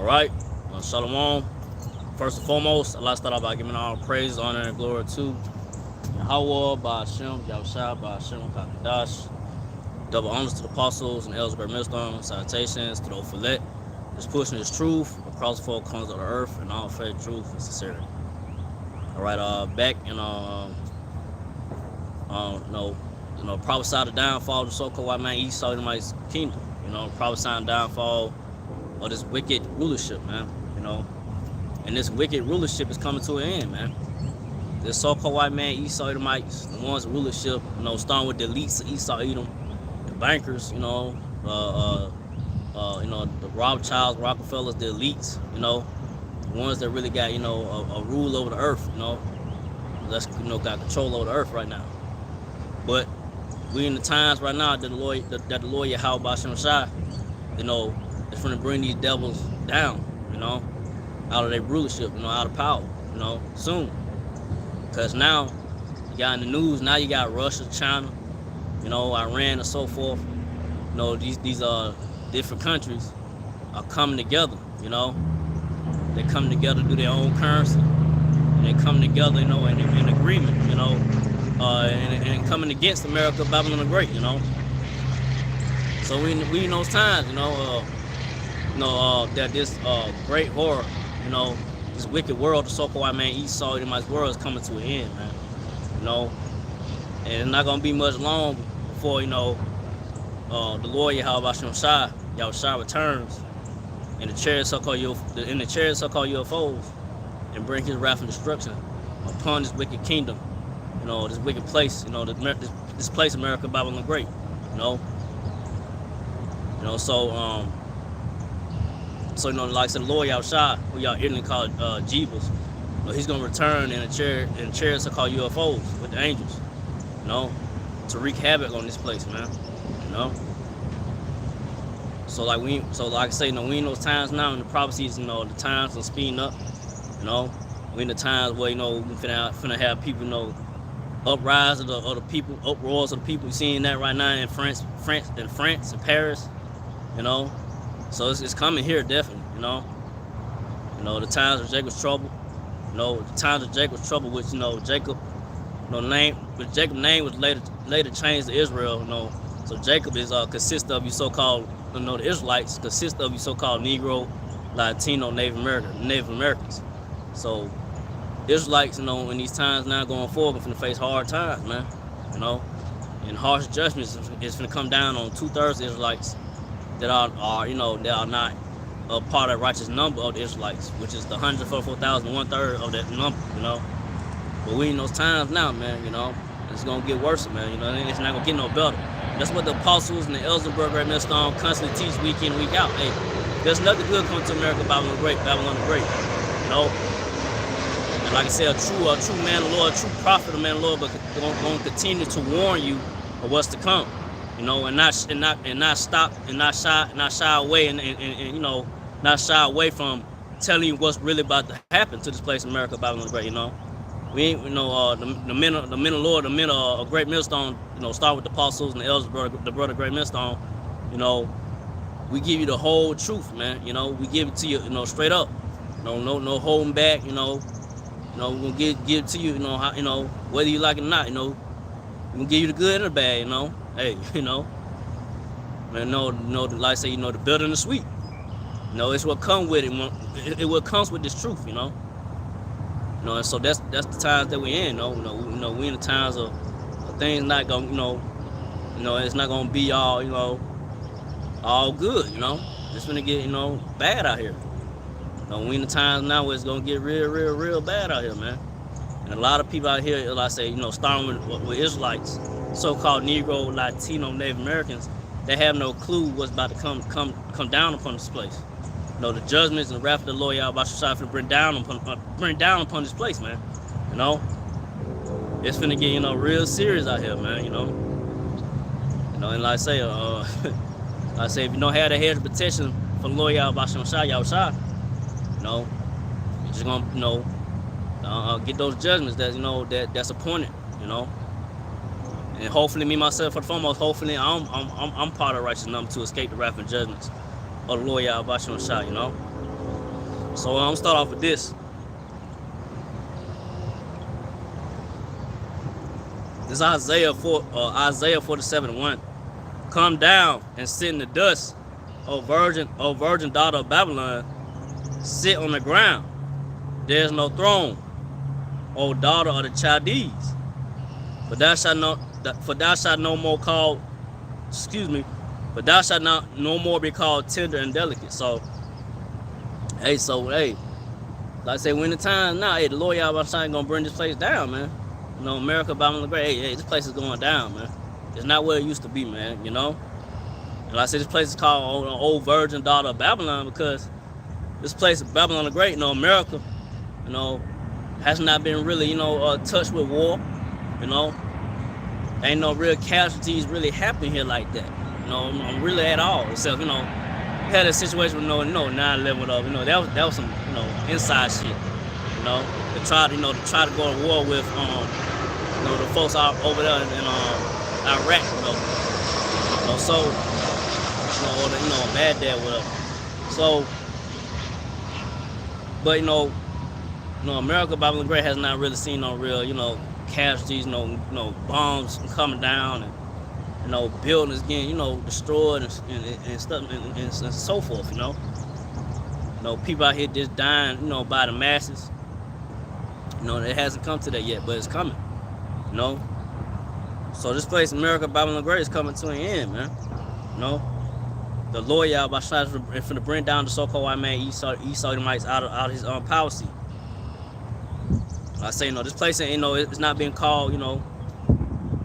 right, Shalom. First and foremost, I'd like to start off by giving all praise, honor, and glory to Yahweh, by Hashem, Yahushua, by Hashem, Kakadash. Double honors to the apostles and elders of Great Millstone. Salutations to the Ophelet. Just pushing this truth across the four corners of the earth and all faith, truth, and sincerity. All right, back in prophesy the downfall of the so-called white man Esau Edomite's kingdom. Prophesy the downfall of this wicked rulership, man. And this wicked rulership is coming to an end, man. This so-called white man Esau Edomites, the ones rulership, starting with the elites of Esau Edom, the bankers, the Rothschilds, Rockefellers, the elites, the ones that really got, a rule over the earth, got control over the earth right now. But we in the times right now that the Lord Yahweh Bashem Shai, is going to bring these devils down, out of their rulership, out of power, soon. Because now, you got in the news, now you got Russia, China, Iran and so forth. These different countries are coming together, They come together to do their own currency. And they come together, in agreement, and coming against America, Babylon the Great, So we in those times, that this great horror, this wicked world, the so-called white man Esau Edomite's world is coming to an end, man. And it's not gonna be much long before, the Lord Yahweh Bashem Shai, Yahushua returns in the chariots so-called UFOs and bring his wrath and destruction upon this wicked kingdom, this wicked place, this place America, Babylon the Great, So, like I said, the Lord Yahushua, who y'all Italy call Jeebus, he's going to return in chariots are called UFOs with the angels, to wreak havoc on this place, man, So, like I say, we in those times now, and the prophecies, the times are speeding up, we in the times where, we finna have people, uprise of the people, uproars of the people. You're seeing that right now in France and Paris, So it's coming here, definitely, the times of Jacob's trouble, the times of Jacob's trouble, which, Jacob, Jacob's name was later changed to Israel, So Jacob is consists of you so-called, the Israelites consist of you so-called Negro, Latino, Native Americans. So Israelites, in these times now going forward, are going to face hard times, man, and harsh judgments is going to come down on 2/3 of Israelites that are not a part of the righteous number of the Israelites, which is the 144,000, 1/3 of that number, But we in those times now, man, it's gonna get worse, man, it's not gonna get no better. That's what the apostles and the elders of Great Millstone constantly teach week in, week out. Hey, there's nothing good coming to America, Babylon the Great, And like I said, a true man of the Lord, a true prophet of man of the Lord, but gonna continue to warn you of what's to come. And not stop and not shy away and not shy away from telling you what's really about to happen to this place in America, Babylon the Great. We ain't the men of the Lord, the men of Great Millstone. Start with the apostles and the elders, the brother Great Millstone. We give you the whole truth, man. We give it to you, straight up. No holding back. We're gonna give it to you. How, whether you like it or not. We're gonna give you the good and the bad. Hey, man, like I say, the bitter and the sweet. It's what comes with it. It what comes with this truth, and so that's the times that we're in. We in the times of things not gonna, it's not gonna be all, all good. It's gonna get, bad out here. We in the times now where it's gonna get real bad out here, man. And a lot of people out here, like I say, starting with Israelites, so-called Negro, Latino, Native Americans, they have no clue what's about to come down upon this place. The judgments and the wrath of the Lord Yahweh Shai bring down upon this place, man. It's finna get real serious out here, man. And like I say, if you don't have the hedge of protection for the Lord Yahweh Shai, you're just gonna get those judgments that that's appointed, And hopefully, me myself, for the foremost, hopefully I'm part of the righteous number to escape the wrath and judgments of the Lord Yahweh Shai, So I'm gonna start off with this. This is Isaiah 47:1. Come down and sit in the dust, O virgin daughter of Babylon. Sit on the ground. There is no throne, O daughter of the Chaldees. For thou shalt no more called. But thou shalt not no more be called tender and delicate. So, hey, like I say, when the time now, hey, the Lord Yahweh ain't gonna bring this place down, man. You know, America, Babylon the Great. Hey, this place is going down, man. It's not where it used to be, man. You know. And like I said, this place is called Old Virgin Daughter of Babylon because this place, Babylon the Great, you know, America, you know, has not been really, you know, touched with war. You know, ain't no real casualties really happening here like that. You know, really at all. Except, you know, had a situation with 9/11 whatever. You know, that was some, you know, inside shit. You know, to try to go to war with you know, the folks out over there in Iraq, you know, so, you know, or the, you know, Baghdad, whatever. So, but you know, America, Babylon the Great has not really seen no real, you know, casualties, no bombs coming down, and you know, buildings getting, you know, destroyed and stuff and so forth. You know, people out here just dying, you know, by the masses. You know, it hasn't come to that yet, but it's coming. You know, so this place, America, Babylon the Great, is coming to an end, man. You know, the Lord Yahweh is finna bring down the so-called white man Esau Edomites out of his power seat. I say, you know, this place ain't, you know, it's not being called, you know,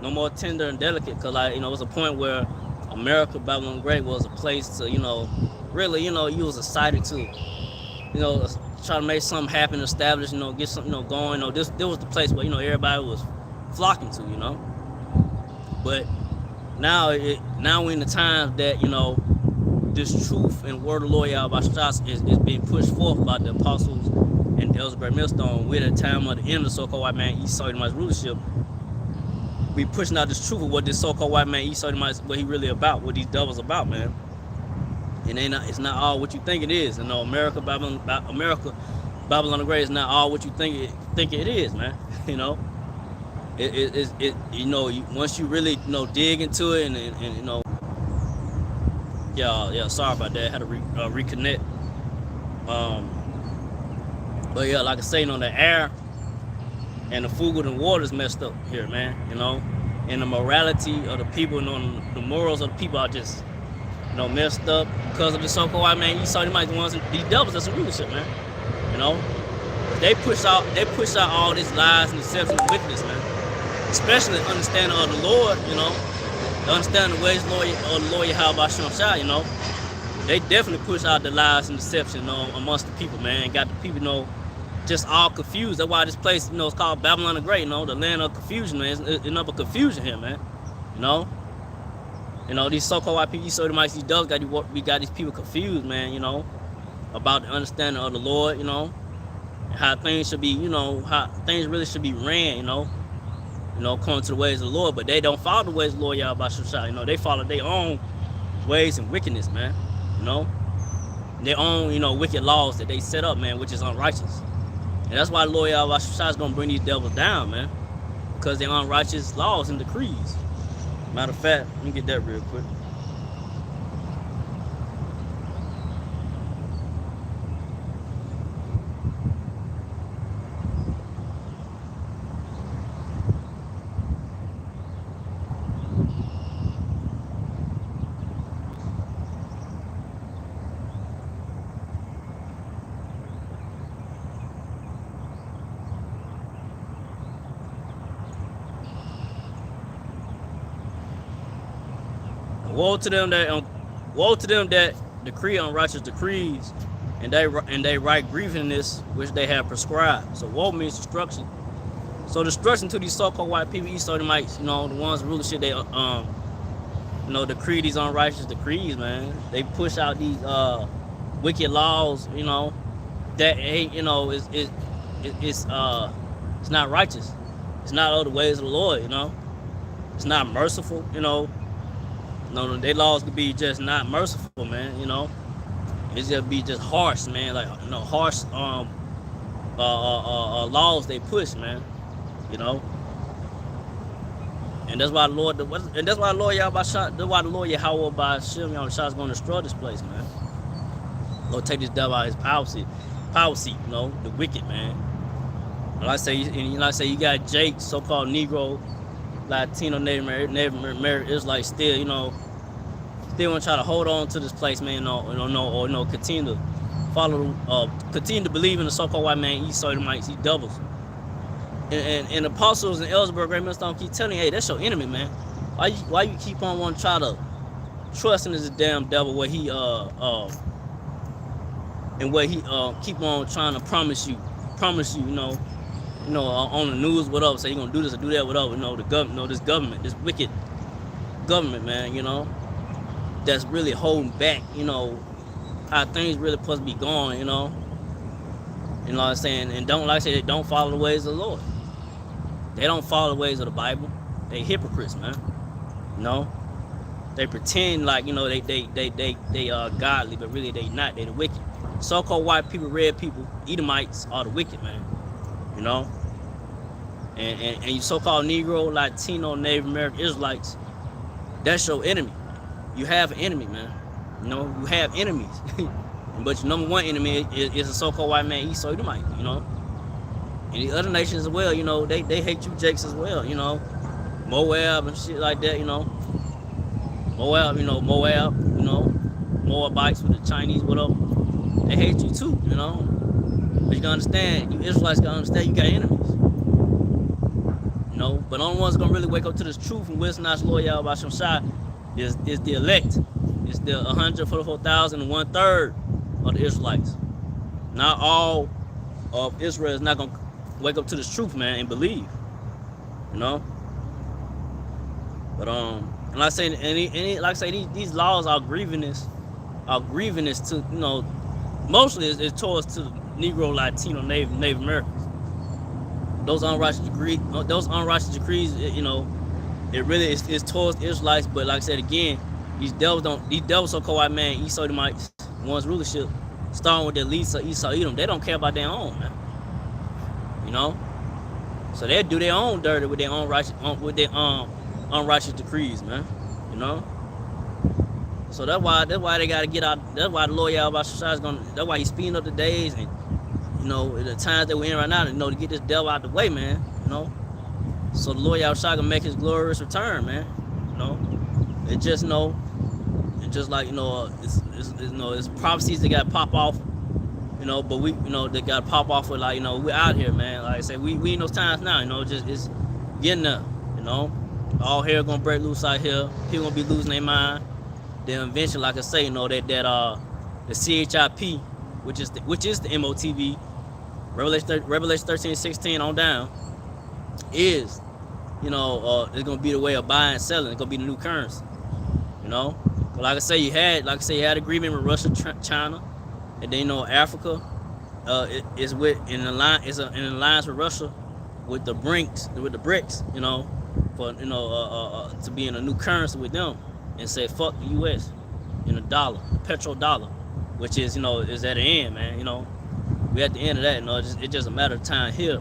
no more tender and delicate, because, like, you know, it was a point where America, Babylon the Great was a place to, you know, really, you know, you was excited to, you know, try to make something happen, establish, you know, get something, you know, going. You know, this was the place where, you know, everybody was flocking to, you know. But now we're in the times that, you know, this truth and word of the Lord Yahweh is being pushed forth by the apostles and the elders of Great Millstone. We're at the time of the end of the so-called white man Esau Edomites rulership. We pushing out this truth of what this so-called white man Esau Edomites, what he really about, what these devils about, man. And it's not all what you think it is. You know, America, Babylon the Great is not all what you think it is, man. You know, it you know, once you really, you know, dig into it and you know, yeah, sorry about that. I had to reconnect. But yeah, like I say, you know, the air and the food and water is messed up here, man. You know, and the morality of the people, you know, the morals of the people are just, you know, messed up because of the so-called white man. You saw the ones, these devils that's in rulership, man. You know, they push out all these lies and deception and wickedness, man. Especially the understanding of the Lord, you know, the understanding the ways of the Lord Yahweh Shai, you know. They definitely push out the lies and deception, you know, amongst the people, man. Got the people, you know, just all confused. That's why this place, you know, is called Babylon the Great, you know, the land of confusion, man. It's enough of confusion here, man. You know, these so-called white people, these dogs we got these people confused, man, you know, about the understanding of the Lord, you know, how things should be, you know, how things really should be ran, you know, according to the ways of the Lord. But they don't follow the ways of the Lord Yahweh Shai. You know, they follow their own ways and wickedness, man. You know, their own, you know, wicked laws that they set up, man, which is unrighteous. And that's why the Lord Yahweh Shai is gonna bring these devils down, man, because they're unrighteous laws and decrees. Matter of fact, let me get that real quick. Woe to them that decree unrighteous decrees, and they write grievousness which they have prescribed. So woe means destruction. So destruction to these so-called white people, East Edomites, you know, the ones who rulership, they you know, decree these unrighteous decrees, man. They push out these wicked laws, you know, that ain't, you know, it's not righteous. It's not all the ways of the Lord, you know. It's not merciful, you know. No, their laws could be just not merciful, man, you know. It's gonna be just harsh, man. Like harsh laws they push, man. You know. And that's why the Lord, and that's why the Lord Yahweh, that's why the Lord Yahweh by Shem Yahweh is going to destroy this place, man. Lord, take this devil out of his power seat, you know, the wicked, man. Like I say, you got Jake, so-called Negro, Latino, Native American Israelites still, you know, still want to try to hold on to this place, man, or continue to continue to believe in the so-called white man, Esau, Edomites, he doubles. And apostles and elders, great ministers keep telling you, hey, that's your enemy, man. Why you keep on wanting to try to trust in this damn devil where he keep on trying to promise you, you know, on the news, whatever, say you're gonna do this or do that, whatever, the government, this government, this wicked government, man, that's really holding back, how things really supposed to be going, You know what I'm saying? And they don't follow the ways of the Lord. They don't follow the ways of the Bible. They hypocrites, man. They pretend like, they are godly, but really they not. They the wicked. So-called white people, red people, Edomites are the wicked, man. And you so-called Negro, Latino, Native American Israelites, that's your enemy. You have an enemy, man. You have enemies. But your number one enemy is a so-called white man, Esau, Edomite, And the other nations as well, they hate you Jakes as well, Moab and shit like that, Moab, Moabites with the Chinese, whatever. They hate you too, But you gotta understand, you Israelites gotta understand you got enemies. But the only ones gonna really wake up to this truth and wisdom, not Lord Yahweh Shai, is the elect. It's the 144,000 and 1/3 of the Israelites. Not all of Israel is not gonna wake up to this truth, man, and believe. But and like I say, these laws are grievous to mostly it's towards to Negro, Latino, Native Americans. Those unrighteous decrees, it really is towards Israelites. But like I said again, these devils so-called white man, Esau, Edomites, one's rulership, starting with the least of Esau, Edom, they don't care about their own, man. So they do their own dirty with their own unrighteous decrees, man. So that's why they gotta get out. That's why the Lord Yahweh Shai is gonna. That's why he's speeding up the days and the times that we're in right now, to get this devil out the way, man. So the Lord Yahweh Shai gonna make his glorious return, man. It just just like it's prophecies that gotta pop off, but we they gotta pop off with we're out here, man. Like I say, we in those times now, just it's getting there, all hell gonna break loose out here. People gonna be losing their mind. Then eventually, like I say, that the CHIP, which is the MOTV, Revelation 13:16 on down, is it's gonna be the way of buying and selling. It's gonna be the new currency. But like I say, you had agreement with Russia, China, and then Africa is in alliance with Russia with the BRICS, for to be in a new currency with them, and say fuck the U.S. in a dollar, petrodollar, which is is at the end, man. We at the end of that. It's just a matter of time here,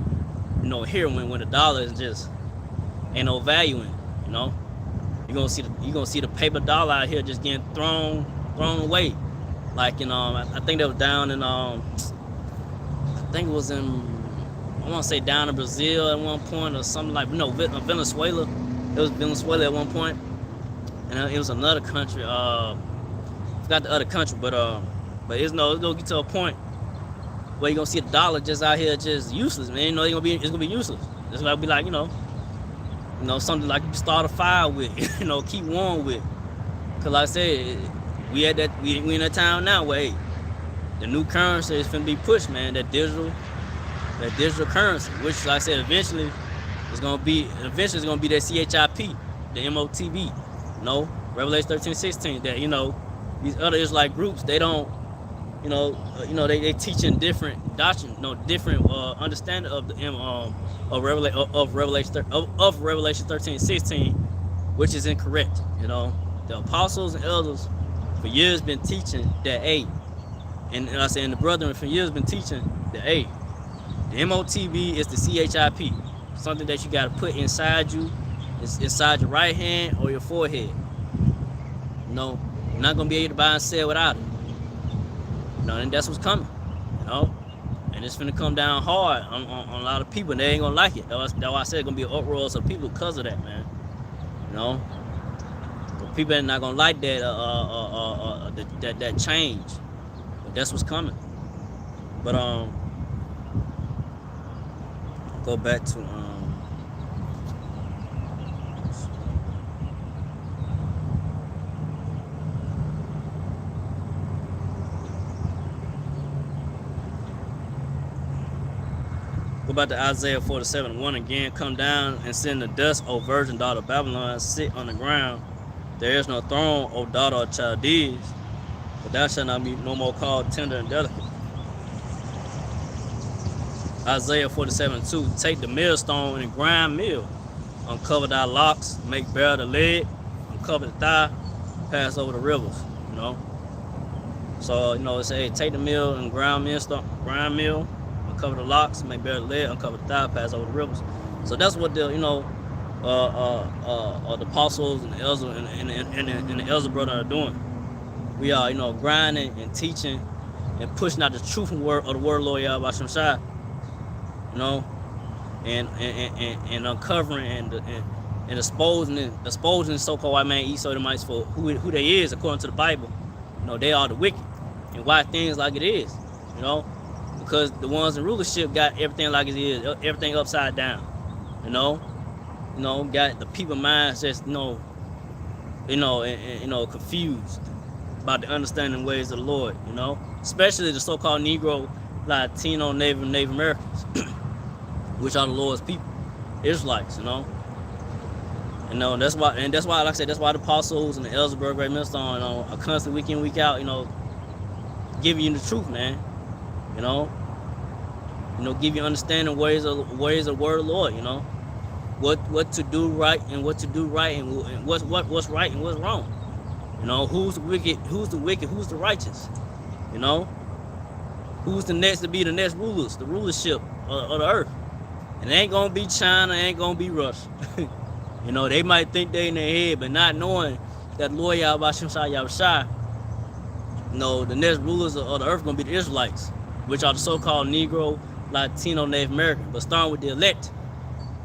here when the dollar is just ain't no value in it, You're gonna see the paper dollar out here just getting thrown away. Like I think that was down in I think it was in, I want to say down in Brazil at one point, or something like Venezuela. It was Venezuela at one point, and it was another country. Forgot the other country, but it's gonna get to a point where you're gonna see the dollar just out here just useless, man. It's gonna be useless. It's gonna be like something like you can start a fire with, keep warm with. Cause like I said, we in that time now where the new currency is finna be pushed, man. That digital currency, which like I said, eventually it's gonna be that CHIP, the MOTB, Revelation 13:16. That these other Israelite groups, they don't, they teaching different doctrine, different understanding of the of Revelation 13:16, which is incorrect. The apostles and elders for years been teaching that And I said, and the brother for years been teaching that, hey, the MOTB is the CHIP, something that you got to put inside you, inside your right hand or your forehead. You know, you're not gonna be able to buy and sell without it. You know, and that's what's coming. You know, and it's gonna come down hard on a lot of people, and they ain't gonna like it. That's why I said it's gonna be an uproar of people because of that, man. You know, people are not gonna like that that change, but that's what's coming. But go back to go back to Isaiah 47:1 again. Come down and sit in the dust, O virgin daughter of Babylon. Sit on the ground. There is no throne, O daughter of Chaldees, but thou shalt not be no more called tender and delicate. Isaiah 47:2. Take the millstone and grind meal. Uncover thy locks, make bare the leg, uncover the thigh, pass over the rivers. You know. So, you know, it say take the mill and grind meal, uncover the locks, make bare the leg, uncover the thigh, pass over the rivers. So that's what the, you know, the apostles and the elders and the elder brother are doing. We are, you know, grinding and teaching and pushing out the truth and word of the word of Lord Yahweh Shai. You know, and uncovering and exposing the so-called white man Esau Edomites for who they is according to the Bible. You know, they are the wicked, and why things like it is. You know, because the ones in rulership got everything like it is, everything upside down. You know, got the people minds just confused about the understanding ways of the Lord. You know, especially the so-called Negro, Latino, Native Americans. Which are the Lord's people, Israelites, you know. You know, that's why, like I said, that's why the apostles and the elders of Great Millstone, you know, are constantly week in, week out, you know, giving you the truth, man. You know, give you understanding ways of the word of the Lord, you know, what to do right and what to do right and what's right and what's wrong. You know, who's the wicked, who's the righteous, you know, who's the next to be the next rulers, the rulership of the earth. And it ain't gonna be China, ain't gonna be Russia. You know, they might think they in their head, but not knowing that Lord Yahweh Shai, you know, the next rulers of the earth gonna be the Israelites, which are the so-called Negro, Latino, Native American, but starting with the elect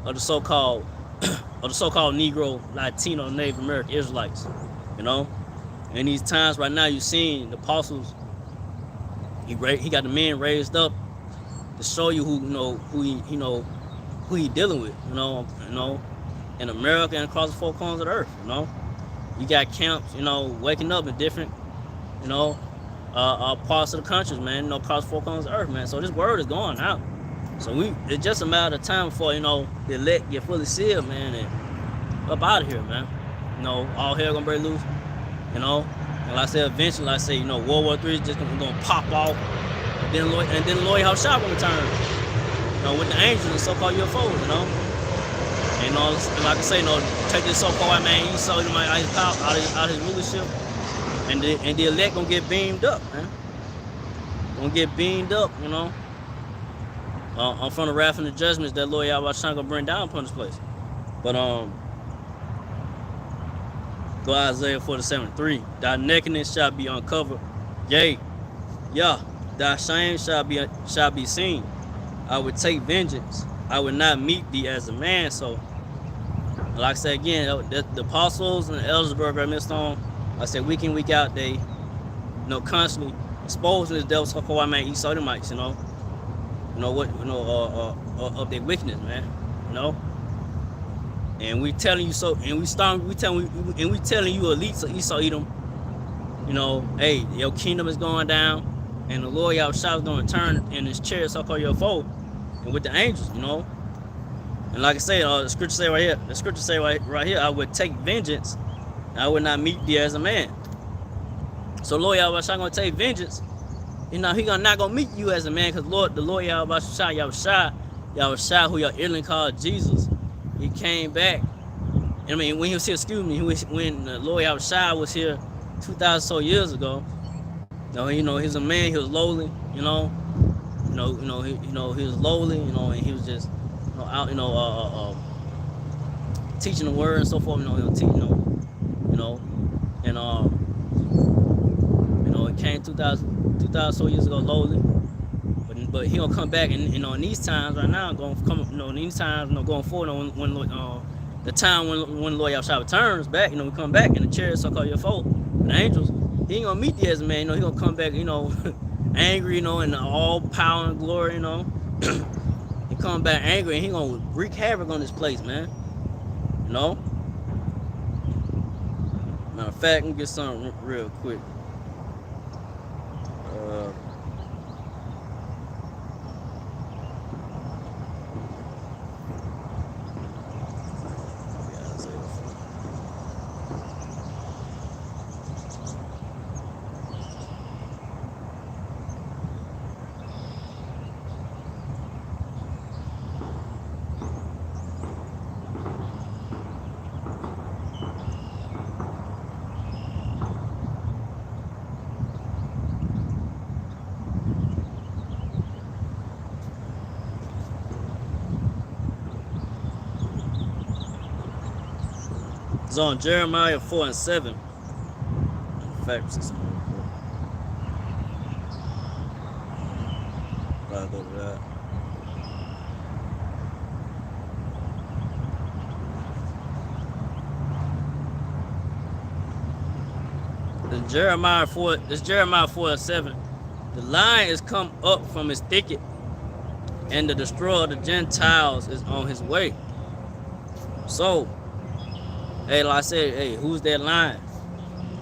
of the so-called Negro, Latino, Native American Israelites. You know, in these times right now, you're seeing the apostles. He got the men raised up to show you who he dealing with, you know, in America and across the four corners of the earth. You know, you got camps, you know, waking up in different, you know, parts of the countries, man, you know, across the four corners of the earth, man. So this word is going out. So it's just a matter of time before, you know, the elect get fully sealed, man, and up out of here, man. You know, all hell gonna break loose, you know. And like I said, eventually, like I say, you know, World War III is just gonna pop off, and then the Lord Yahweh Shai gonna return. You know, with the angels and so-called UFOs, you know. And, you know, like I say, you know, take this so-called white man Esau out of his rulership, and the elect gonna get beamed up, man. Gonna get beamed up, you know. From the wrath and the judgments that Lord Yahweh Shai gonna bring down upon this place. But go Isaiah 47:3. Thy nakedness shall be uncovered, yea, thy shame shall be seen. I would take vengeance. I would not meet thee as a man. So, like I said again, the apostles and the elders of Great Millstone, like I said, week in, week out, they, you know, constantly exposing this devil's so-called white man Esau Edomites, you know, of their wickedness, man, you know. And we telling you so, and we telling you elites of Esau Edom, you know, hey, your kingdom is going down, and the Lord Yahweh Shai is going to turn in his chariot, so-called UFO, and with the angels, you know. And like I said, the scripture say right here, I would take vengeance, and I would not meet thee as a man. So Lord Yahweh Shai going to take vengeance. You know, he not going to meet you as a man, because the Lord Yahweh Shai, who your alien called Jesus, he came back. I mean, when he was here, when the Lord Yahweh Shai was here 2,000 so years ago, He's a man. He was lowly. He was lowly. And he was just, out, teaching the word and so forth. He'll teach, and it came 2,000 so years ago lowly. But he gonna come back, and in these times right now, gonna come, in these times, going forward, when the time when Lord Yahshua returns back, we come back in the chariot so-called your foe, the angels. He ain't gonna meet you as a man, he gonna come back, angry, in all power and glory, He come back angry, and he gonna wreak havoc on this place, man. Matter of fact, let me get something real quick. It's on Jeremiah 4:7. In fact, it's I'll go to that. This Jeremiah 4:7. The lion is come up from his thicket, and the destroyer of the Gentiles is on his way. So, hey, like I said, hey, who's that lion?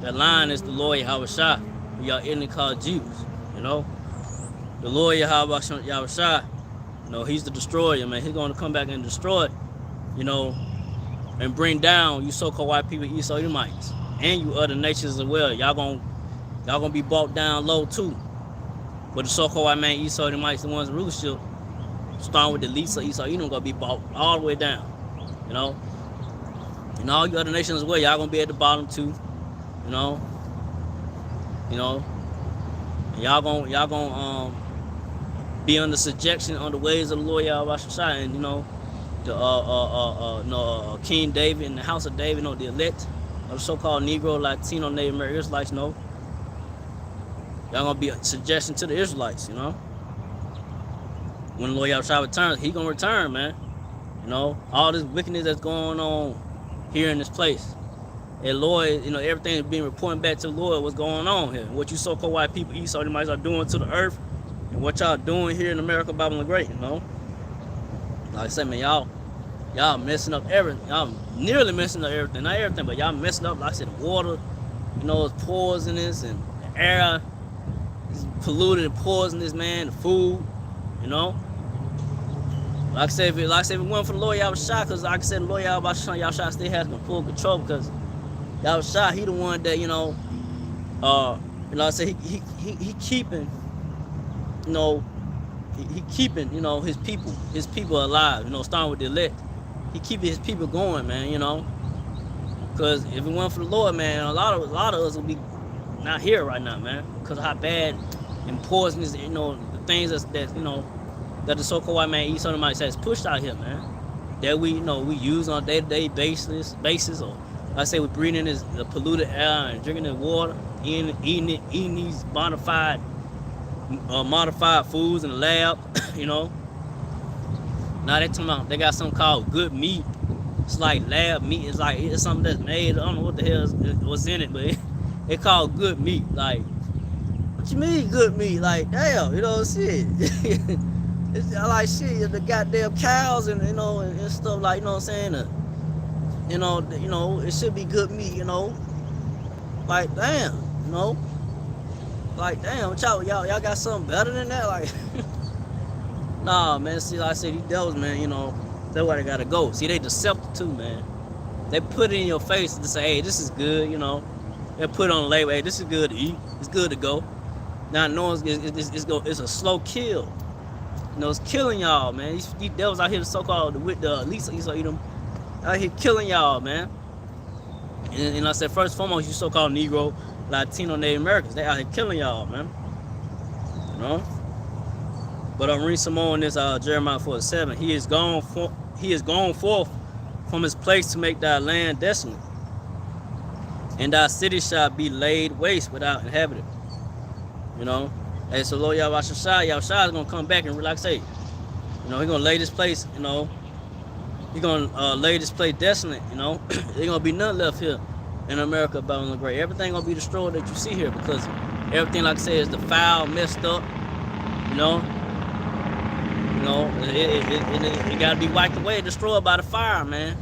That lion is the Lord Yahushua, who y'all ignorantly called Jews, The Lord Yahushua, he's the destroyer, man. He's going to come back and destroy, and bring down you so-called white people, Esau Edomites, and you other nations as well. Y'all gonna be brought down low too. But the so-called white man, Esau Edomites, the ones in rulership, starting with the least of Esau Edom, gonna be brought all the way down, And all you other nations as well, y'all gonna be at the bottom too, and y'all gonna be under subjection on the ways of the Lord Yahushua, and the King David and the house of David, the elect of the so-called Negro, Latino, Native American Israelites, y'all gonna be a suggestion to the Israelites, When the Lord Yahushua returns, he gonna return, man. All this wickedness that's going on here in this place. And Lord, everything is being reporting back to the Lord what's going on here. What you so-called white people, Esau Edomites, are doing to the earth, and what y'all doing here in America, Babylon the Great, Like I said, man, y'all messing up everything. Y'all nearly messing up everything. Not everything, but y'all messing up, like I said, the water, it's poisonous, and the air is polluted and poisonous, man, the food, Like I said, if it wasn't for the Lord Yahushua, because like I said, the Lord Yahushua still has full control, because Yahushua, he the one that, I said, he keeping, he keeping, his people alive, starting with the elect. He keeping his people going, man, because if it wasn't for the Lord, man, a lot of us would be not here right now, man, because of how bad and poisonous, the things that the so-called white man Esau Edomites has pushed out here, man, that we use on a day-to-day basis, or like I say, we breathing the polluted air and drinking the water, eating these modified foods in the lab, Now they talking about they got something called good meat. It's like lab meat. It's something that's made. I don't know what the hell was in it, but it called good meat. Like, what you mean good meat? Like, damn, shit. It's like shit. The goddamn cows and and stuff, like, what I'm saying. It should be good meat. Like, damn, Like, damn, y'all got something better than that? Like, nah, man. See, like I said, these devils, man, that's why they gotta go. See, they deceptive too, man. They put it in your face to say, hey, this is good, They put it on the label, hey, this is good to eat. It's good to go. Now, knowing it's a slow kill. It's killing y'all, man. These devils out here, the so-called, with the least Esau Edom, out here killing y'all, man. And I said, first and foremost, you so-called Negro, Latino Native Americans. They out here killing y'all, man. You know. But I'm reading some more in this Jeremiah 47. He is gone forth from his place to make thy land desolate, and thy city shall be laid waste without inhabitant. You know. Hey, so Lord Yahushua is gonna come back and, like I say, you know, he's gonna lay this place, you know, he's gonna lay this place desolate, you know. There's gonna be nothing left here in America, Babylon the Great. Everything gonna be destroyed that you see here, because everything, like I said, is defiled, messed up, you know. It gotta be wiped away, destroyed by the fire, man.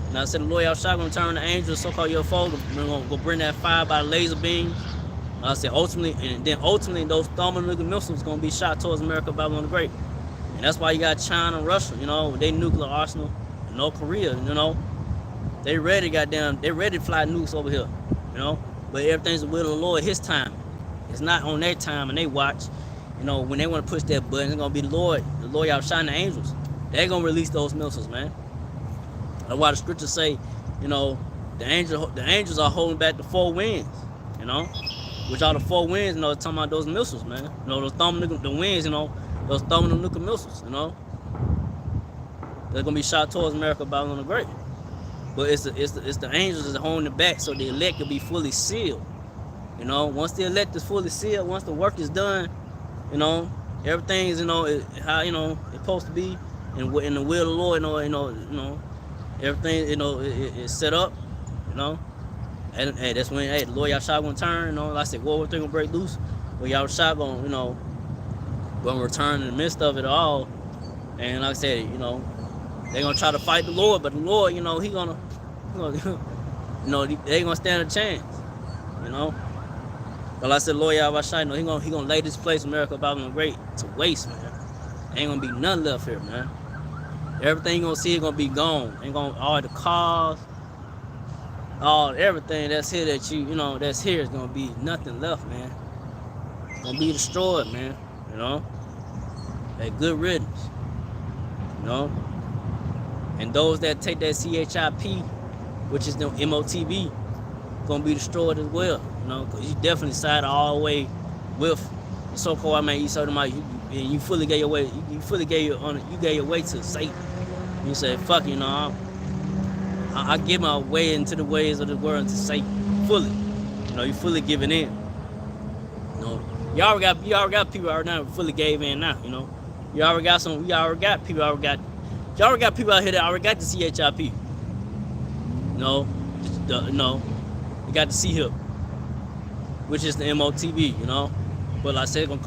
And I said the Lord Yahushua gonna turn the angels, so-called UFOs, gonna go bring that fire by the laser beams. I said ultimately those thermonuclear missiles gonna be shot towards America, Babylon the Great. And that's why you got China and Russia, you know, with their nuclear arsenal, and North Korea, you know. They ready to fly nukes over here, you know. But everything's the will of the Lord, his time. It's not on their time and they watch. You know, when they want to push that button, it's gonna be the Lord Yahushua and the angels. They're gonna release those missiles, man. That's why the scriptures say, you know, the angels are holding back the four winds, you know. Which are the four winds, you know, talking about those missiles, man. You know, those the winds, you know, those thermonuclear missiles, you know. They're gonna be shot towards America, Babylon the Great. But it's the angels that's holding it back so the elect will be fully sealed. You know, once the elect is fully sealed, once the work is done, you know, everything is, you know, how, you know, it's supposed to be, in the will of the Lord, you know, everything, you know, it's set up, you know. And that's when, the Lord Yahushua gonna turn, you know. Like I said, World War III gonna break loose, but Yahushua gonna, you know, gonna return in the midst of it all. And like I said, you know, they gonna try to fight the Lord, but the Lord, you know, he gonna you know, they gonna stand a chance, you know. But like I said, Lord Yahushua, you know, he gonna lay this place, America, Babylon the Great, to waste, man. Ain't gonna be nothing left here, man. Everything you gonna see is gonna be gone. Ain't gonna, all the cars, everything that's here that you know, that's here is gonna be nothing left, man. It's gonna be destroyed, man. You know, at good riddance. You know, and those that take that CHIP, which is the MOTB, gonna be destroyed as well. You know, because you definitely sided all the way with the so-called, I mean, you said and you fully gave your way. You fully gave your way to Satan. You said, fuck, you know, I give my way into the ways of the world to Satan fully. You know, you fully giving in. You know, you already got people right now who fully gave in now. You know, you already got people out here that already got the CHIP. You know, you got the CHIP, which is the MOTB. You know, but like I said, it's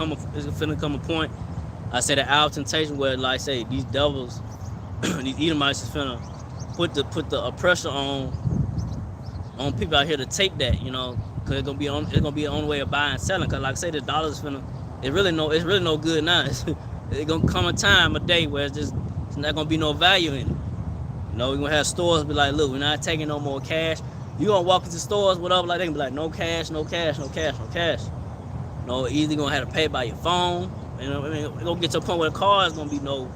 finna come a point. I said the hour of temptation where, like I say, these devils, these Edomites is finna put the pressure on people out here to take that, you know, because it's gonna be the only way of buying and selling. Cause like I say, the dollar's finna, it's really no good now. It's gonna come a time, a day where it's not gonna be no value in it. You know, we're gonna have stores be like, look, we're not taking no more cash. You gonna walk into stores, whatever, like they can be like, no cash, no cash, no cash, no cash. You know, either gonna have to pay by your phone. You know, I mean, it's gonna get to a point where the car is gonna be not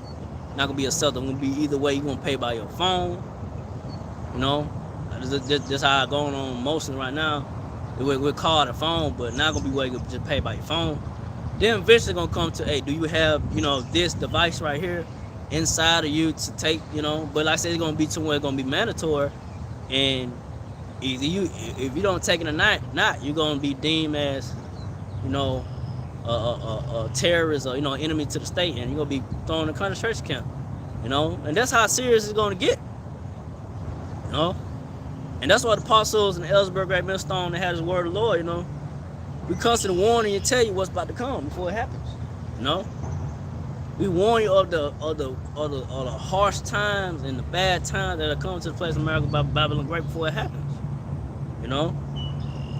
gonna be acceptable. It's gonna be either way. You gonna pay by your phone. You know, this how it's going on mostly right now. We're card and phone, but not gonna be where you can just pay by your phone. Then eventually gonna come to, hey, do you have, you know, this device right here inside of you to take, you know? But like I said, it's gonna be to where it's gonna be mandatory, and either if you don't take it or not, you're gonna be deemed as, you know, a terrorist or, you know, enemy to the state, and you're gonna be thrown in a concentration camp, you know. And that's how serious it's gonna get, you know. And that's why the apostles and the Ellsberg Great Millstone, they had his word of the Lord, you know. We constantly warn you and tell you what's about to come before it happens, you know. We warn you of the harsh times and the bad times that are coming to the place of America by Babylon Great before it happens, you know.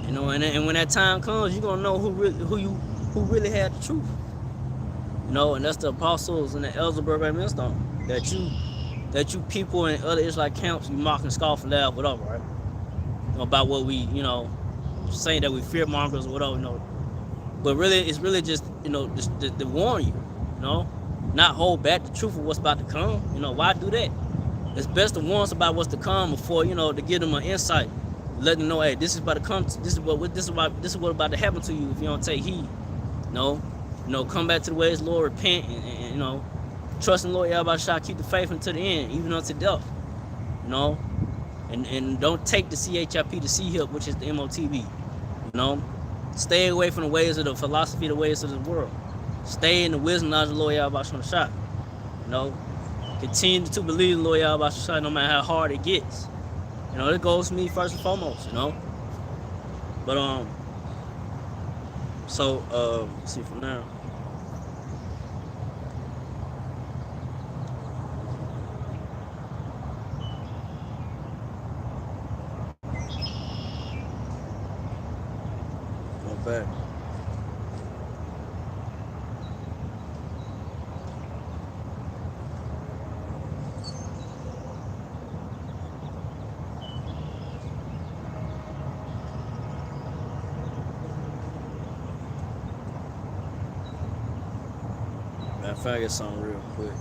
You know, and when that time comes, you're gonna know who really had the truth, you know. And that's the apostles and the Ellsberg Great Millstone that you people in other Israelite camps, you mock and scoff and laugh, whatever, right? You know, about what we, you know, saying that we fear mongers or whatever, you know. But really, it's really just, you know, to warn you, you know, not hold back the truth of what's about to come. You know, why do that? It's best to warn us about what's to come before, you know, to give them an insight, letting them know, hey, this is about to come. This is what about to happen to you if you don't take heed. Come back to the ways, Lord, repent, and trust in the Lord Yahweh Shah, keep the faith until the end, even unto death. And don't take the CHIP to C-HIP, which is the MOTB. Stay away from the ways of the philosophy, the ways of the world. Stay in the wisdom, knowledge of the Lord Yahweh Shah. Continue to believe in the Lord Yahweh Shah, no matter how hard it gets. It goes to me first and foremost. But let's see from now. Not bad. If I get something real quick.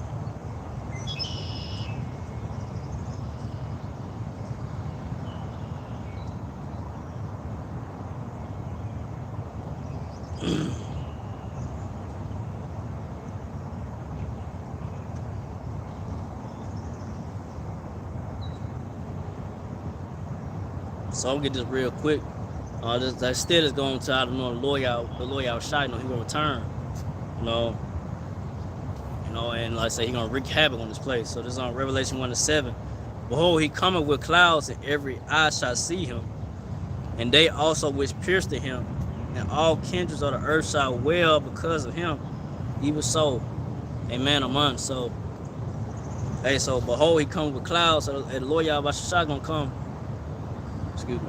So I'll get this real quick. That still is going to, I don't know, the Lord Yahweh Shai, he gonna return. And like I say, he gonna wreak havoc on this place. So this is on Revelation 1:7. Behold, he cometh with clouds, and every eye shall see him, and they also which pierced him, and all kindreds of the earth shall wail because of him. Even so, amen, amen. So behold, he cometh with clouds, so the Lord Yahweh Shai gonna come. Excuse me.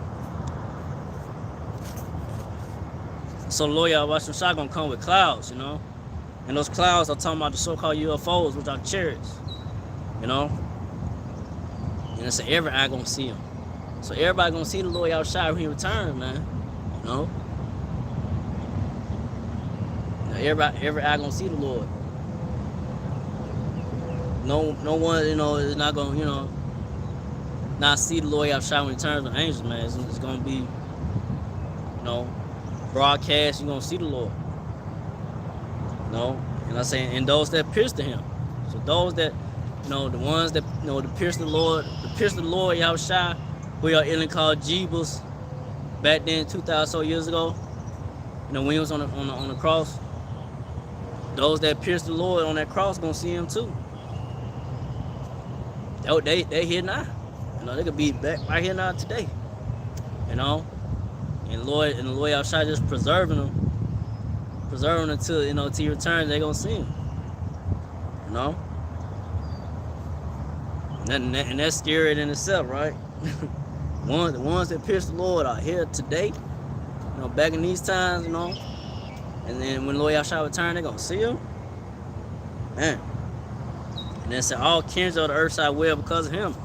So the Lord Yahweh Shai gonna come with clouds, And those clouds are talking about the so-called UFOs, which are chariots, And it's every eye gonna see him. So everybody gonna see the Lord Yahweh Shai when he returns, man. Every eye gonna see the Lord. No one, is not gonna, not see the Lord Yahweh Shai when he returns. The angels, man. It's gonna be, broadcast. You're gonna see the Lord. And I say, and those that pierced him. So those that, the ones that, that pierced the Lord, Yahweh Shai, we are even called Jeebus, back then 2,000 so years ago. When he was on the cross. Those that pierced the Lord on that cross gonna see him too. They here now. They could be back right here now today. And the Lord Yahweh Shai just preserving them until till he returns. They gonna see him, and that's scary in itself, right? The ones that pierced the Lord are here today, back in these times, and then when Lord Yahweh return, they gonna see him, man. And then say all kindreds of the earth shall wail because of him.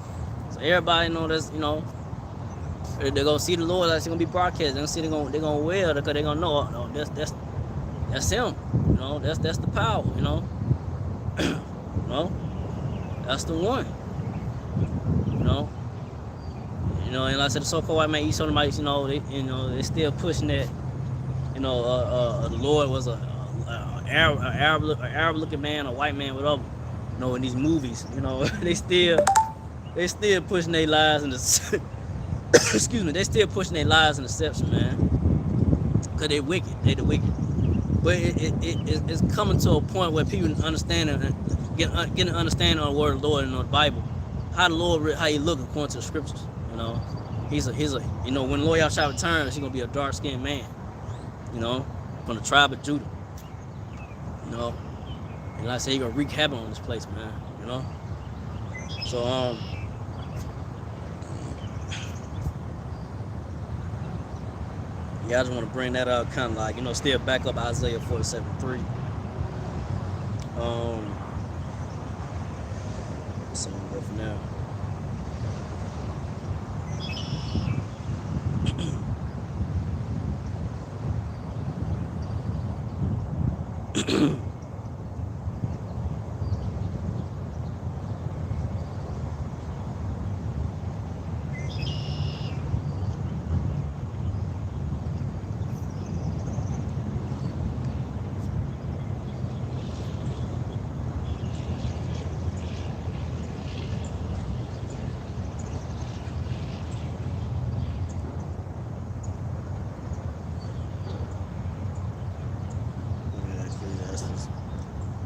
So everybody that's they're gonna see the Lord. Like it's gonna be broadcast. They're gonna see they're gonna wail because they're gonna know that's him. That's the power. That's the one. And like I said, the so-called white man, East Sodomites, they still pushing that. The Lord was a Arab-looking man, a white man, whatever. In these movies, they still pushing their lies and excuse me, they still pushing their lies and deception, man. Cause they wicked, they the wicked. But it's coming to a point where people understand and get an understanding of the word of the Lord and the Bible, how the Lord, how he look according to the scriptures. He's a when Lord Yahweh Shai returns, he's gonna be a dark-skinned man, from the tribe of Judah, and like I say, he gonna wreak havoc on this place, man, So yeah, I just want to bring that out, kind of like, still back up Isaiah 47:3. So I'm gonna go for now.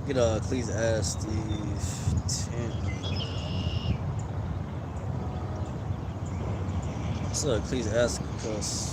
Get Ecclesiastes 10. It's Ecclesiasticus.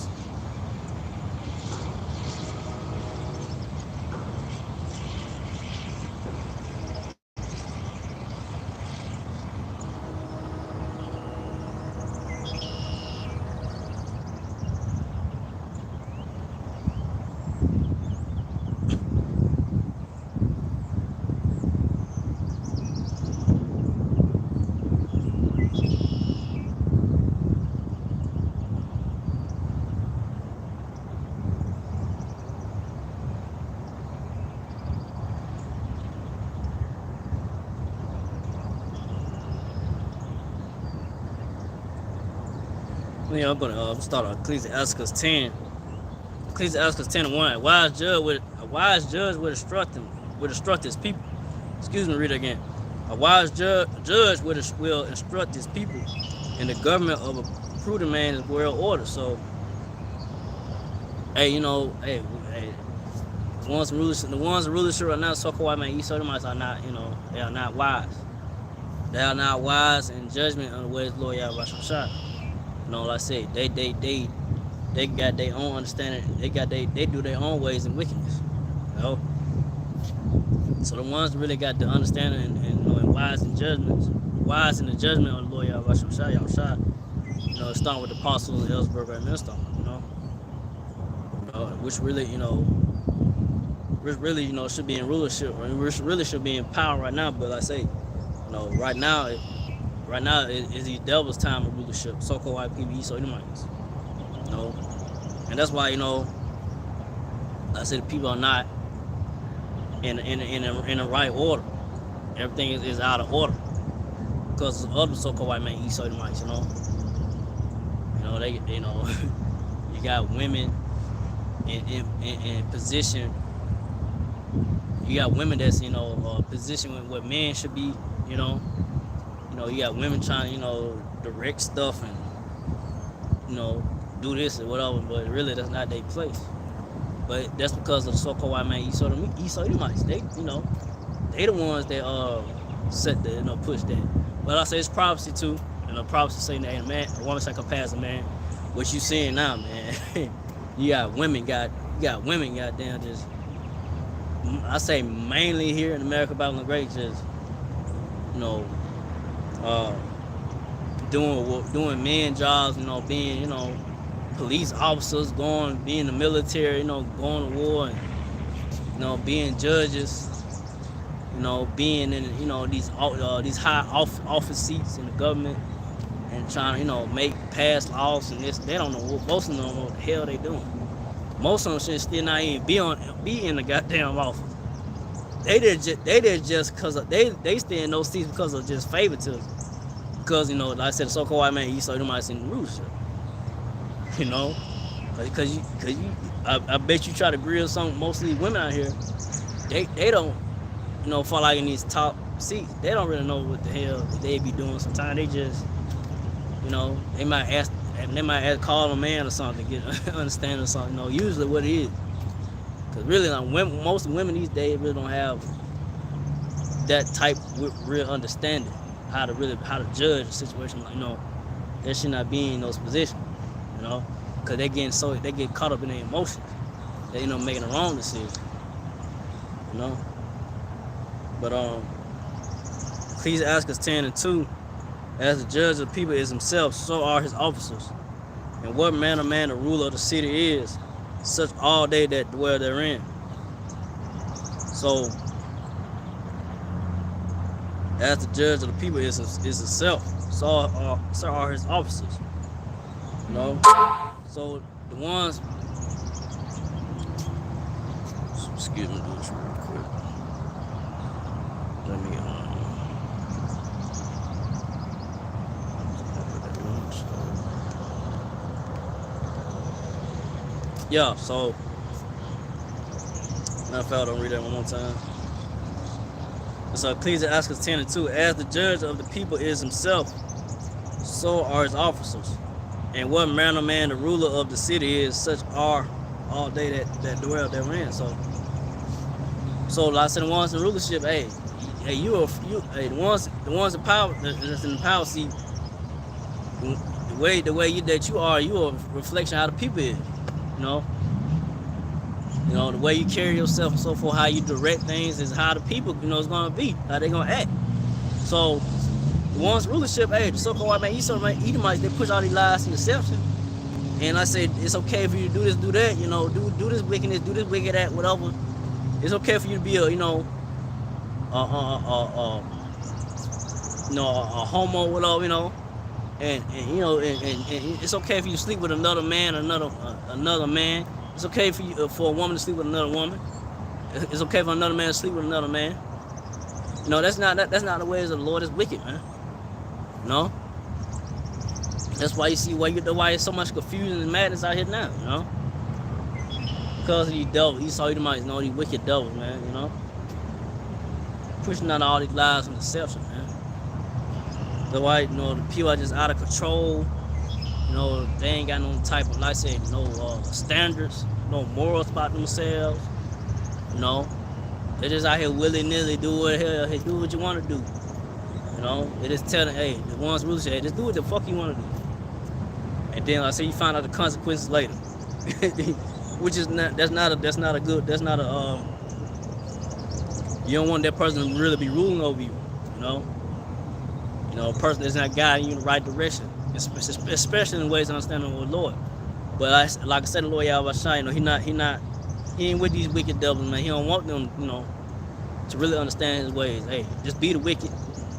Yeah, I'm gonna start on Ecclesiasticus 10. Ecclesiasticus 10 and 1. A wise judge would instruct his people. Excuse me, read it again. A wise judge will instruct his people, and the government of a prudent man is well ordered. So, hey, the ones in rulership right now, so called man, Esau Edomites are not, they are not wise. They are not wise in judgment on the ways of the Lord Yahweh Shah. Like I said, they got their own understanding. They do their own ways in wickedness. So the ones that really got the understanding and wise in judgments, wise in the judgment of the Lord Yahweh Shah, starting with the apostles of Ellsberg and Millstone, which really, should be in rulership, which really should be in power right now. But like I say, right now is the devil's time of rulership, so-called white people, Esau Edomites. And that's why, I said people are not in the right order. Everything is out of order because of other so-called white man, Esau Edomites. You got women in position. You got women that's position with what men should be. You got women trying direct stuff and do this or whatever, but really that's not their place. But that's because of the so-called white man Esau Edomites. They the ones that set the push that. But I say it's prophecy too. Prophecy saying that a woman shall compass a man. What you seeing now, man? you got women goddamn just. I say mainly here in America, Babylon the Great, just doing men jobs, being police officers, being in the military, going to war, and being judges, being in these high office seats in the government, and trying to pass laws and this. They don't know most of them don't know what the hell they doing. Most of them should still not even be in the goddamn office. They did just because they stay in those seats because of just favoritism. Because like I said, the so-called white man Esau Edomites in the rulership. Because I bet you try to grill mostly women out here. They don't fall like in these top seats. They don't really know what the hell they be doing. Sometimes they just they might call a man or something to get understanding or something. Usually what it is. Because really, most women these days really don't have that type of real understanding how to judge a situation. They should not be in those positions. Because they get caught up in their emotions. They making the wrong decision. But Ecclesiastes 10 and 2, as the judge of the people is himself, so are his officers. And what manner of man the ruler of the city is, such all they that dwell therein. So, as the judge of the people is himself, so are his officers. So the ones. Excuse me, do this real quick. Let me. Yeah, so matter of fact, I'll read that one more time. So Ecclesiastes 10 and 2, as the judge of the people is himself, so are his officers. And what manner of man the ruler of the city is, such are all they that dwell therein. So So like I said, the ones in rulership, hey, hey, the ones in power, that's in the power seat, the way that you are a reflection of how the people is, you know. The way you carry yourself and so forth, how you direct things is how the people, is gonna be, how they gonna act. So the ones rulership, the so-called white man, Edomites, they push all these lies and deception. And I said, it's okay for you to do this, do that, do this wickedness, do this wicked act, whatever. It's okay for you to be a homo, whatever, and it's okay for you to sleep with another man, another man. It's okay for a woman to sleep with another woman. It's okay for another man to sleep with another man. That's not the ways of the Lord. Is wicked, man. That's why you see why there's so much confusion and madness out here now. Because of these devils, Esau Edomites, these wicked devils, man. Pushing out all these lies and deception, man. The why the people are just out of control. They ain't got no type of, like I said, standards, no morals about themselves. They just out here willy-nilly do what you want to do. They just telling, the ones really say, just do what the fuck you want to do. And then, like I said, you find out the consequences later. Which is that's not a you don't want that person to really be ruling over you. A person that's not guiding you in the right direction. Especially in ways of understanding of the Lord. But like I said, the Lord Yahweh Shai, he ain't with these wicked devils, man. He don't want them, to really understand his ways. Hey, just be the wicked,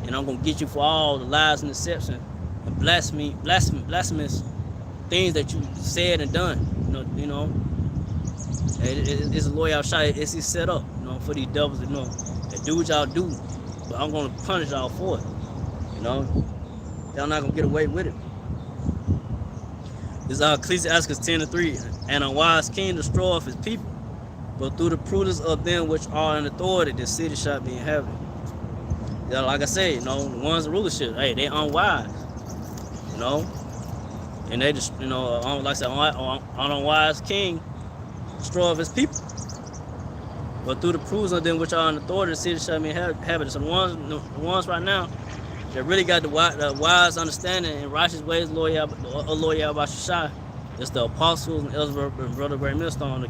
and I'm gonna get you for all the lies and deception and blasphemous things that you said and done. It's a Lord Yahweh Shai. It's set up, for these devils, that do what y'all do, but I'm gonna punish y'all for it. Y'all not gonna get away with it. This is Ecclesiastes 10:3. An unwise king destroyeth his people, but through the prudence of them which are in authority, the city shall be inhabited. Like I said, the ones in rulership, they unwise, and they just, like I said, an unwise king destroyeth his people, but through the prudence of them which are in authority, the city shall be inhabited. So the ones right now that really got the wise understanding and righteous ways of Lord Yahweh Shai, it's the apostles and elders and Brother Great Millstone, to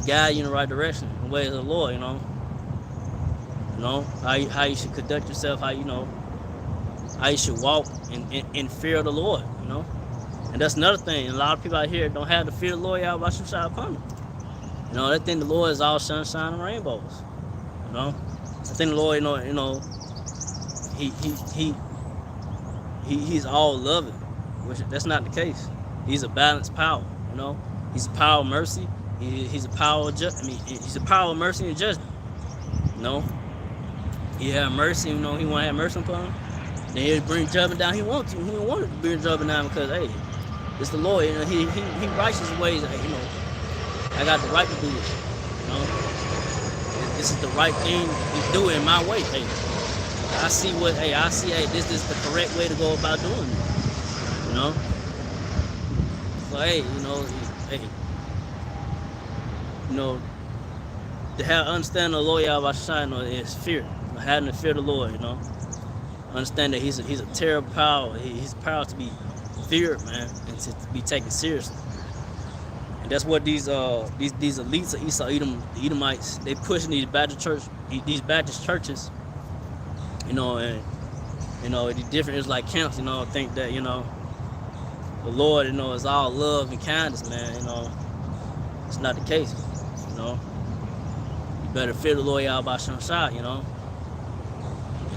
guide you in the right direction, the ways of the Lord, how you should conduct yourself, how you should walk in fear of the Lord, And that's another thing. A lot of people out here don't have the fear of the Lord Yahweh Shai upon them. They think the Lord is all sunshine and rainbows. I think the Lord, he's all loving, which that's not the case. He's a balanced power, He's a power of mercy. He's a power of he's a power of mercy and judgment. He have mercy, he want to have mercy upon him. Then he'll bring judgment down. He wants to. He don't want to bring judgment down because it's the Lord. He righteous ways. I got the right to do it. This is the right thing to do it in my way. I see this is the correct way to go about doing it. So to have understanding of the Lord Yahweh Shai is fear. Having the fear of the Lord, Understand that he's a terrible power. He's a power to be feared, man, and to be taken seriously. And that's what these elites of Esau Edom, the Edomites, they pushing these Baptist churches, and the different Israelite camps, think that, the Lord, is all love and kindness, man. It's not the case, You better fear the Lord Yahweh Shai,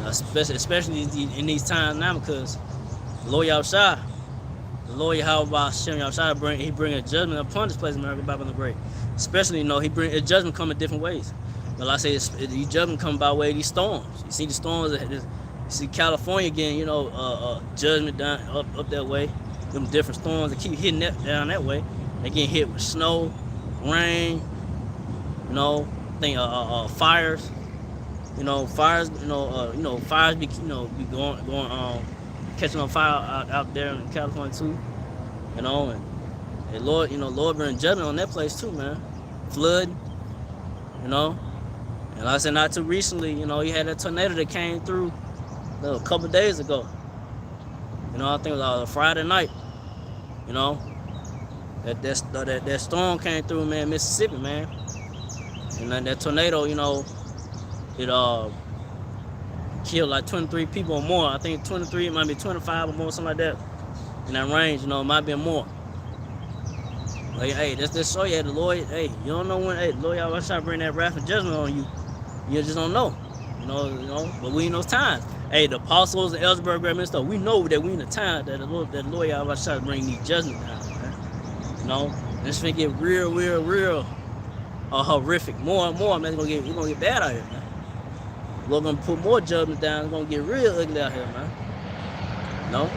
especially in these times now, because the Lord Yahweh Shai, bring a judgment upon this place in America, Bible and the Great. Especially, he bring a judgment come in different ways. But like I say, the judgment come by way of these storms. You see the storms. You see California getting, judgment down up that way. Them different storms that keep hitting down that way. They getting hit with snow, rain, fires. Fires. Fires be going catching on fire out there in California too. And Lord bring judgment on that place too, man. Flood, And like I said, not too recently, you know, he had that tornado that came through a couple of days ago. You know, I think it was a Friday night. You know, that storm came through, man, Mississippi, man. And then that tornado, you know, it killed like 23 people or more. I think 23, it might be 25 or more, something like that. In that range, you know, it might be more. Like, hey, that's show you, the Lord, hey, you don't know when, hey, the Lord, y'all try to bring that wrath and judgment on you. You just don't know. You know, but we in those times. Hey, the apostles and Ellsberg, and stuff, we know that we in the time that the Lord, y'all try to bring these judgment down, man. You know, and it's gonna get real horrific. More and more, man, it's gonna get bad out here, man. The Lord gonna put more judgment down. It's gonna get real ugly out here, man. You know?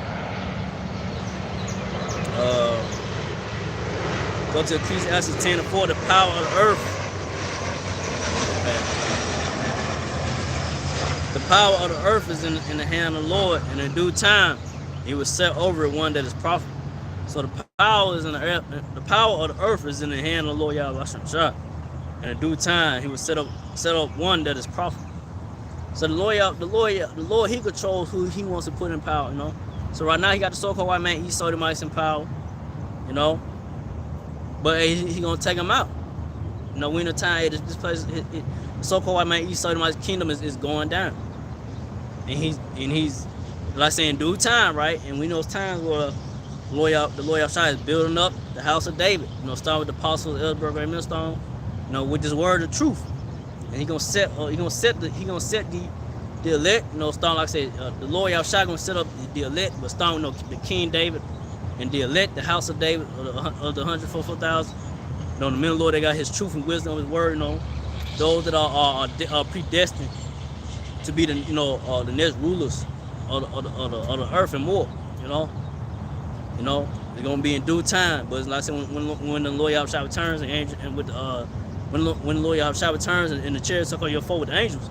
Go to Ecclesiastes 10:4, the power of the earth. The power of the earth is in the hand of the Lord, and in due time he will set over it one that is profitable. So the power is in the power of the earth is in the hand of the Lord Yahweh Shah. And in due time he will set up one that is profitable. So the Lord, he controls who he wants to put in power, you know. So right now he got the so-called white man Esau Edomites in power, you know. But he gonna take him out. You know, we in a time this place, the so-called white man Esau Edomites kingdom is going down. And he's like I say, in due time, right? And we know times where the Lord Yahweh is building up the house of David. You know, starting with the apostles, Ellsberg, and Millstone, you know, with this word of truth. And he gonna set the elect, you know, starting like I said, the Lord Yahweh gonna set up the elect, but starting with the King David and the elect, the house of David, of the 144,000. You know, the men of the Lord, they got his truth and wisdom, his word, you know. Those that are predestined to be the, you know, the next rulers of the earth and more, you know. You know, it's gonna be in due time. But like I said, when the Lord Yahweh returns and with when the Lord Yahweh returns and the chariots took on your foe with the angels,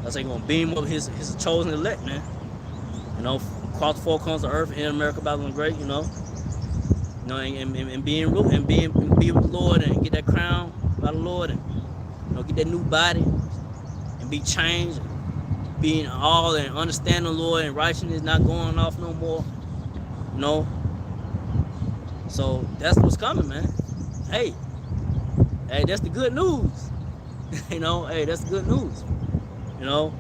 that's like gonna beam up his chosen elect, man. You know, across the four corners of the earth in America, Babylon Great, you know. You know, and be with the Lord and get that crown by the Lord, and you know, get that new body and be changed, and being all and understand the Lord and righteousness not going off no more. You know. So that's what's coming, man. Hey, that's the good news. You know, hey, that's the good news. You know,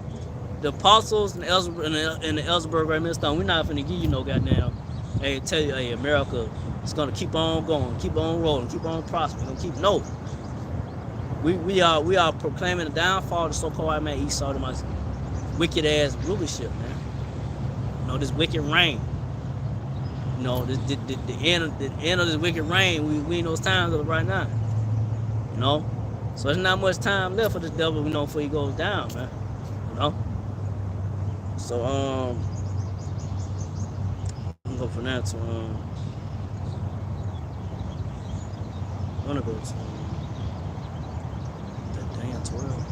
the apostles and the Ellsberg right Millstone, we're not finna give you no goddamn, hey, tell you, hey, America, it's gonna keep on going, keep on rolling, keep on prospering, gonna keep, no. We are proclaiming the downfall of the so-called white man Esau Edomites wicked ass rulership, man. You know, this wicked reign. You know, the end of this wicked reign, we in those times of right now. You know? So there's not much time left for this devil, you know, before he goes down, man. You know? So I'm gonna go from that to I'm gonna go to that damn 12.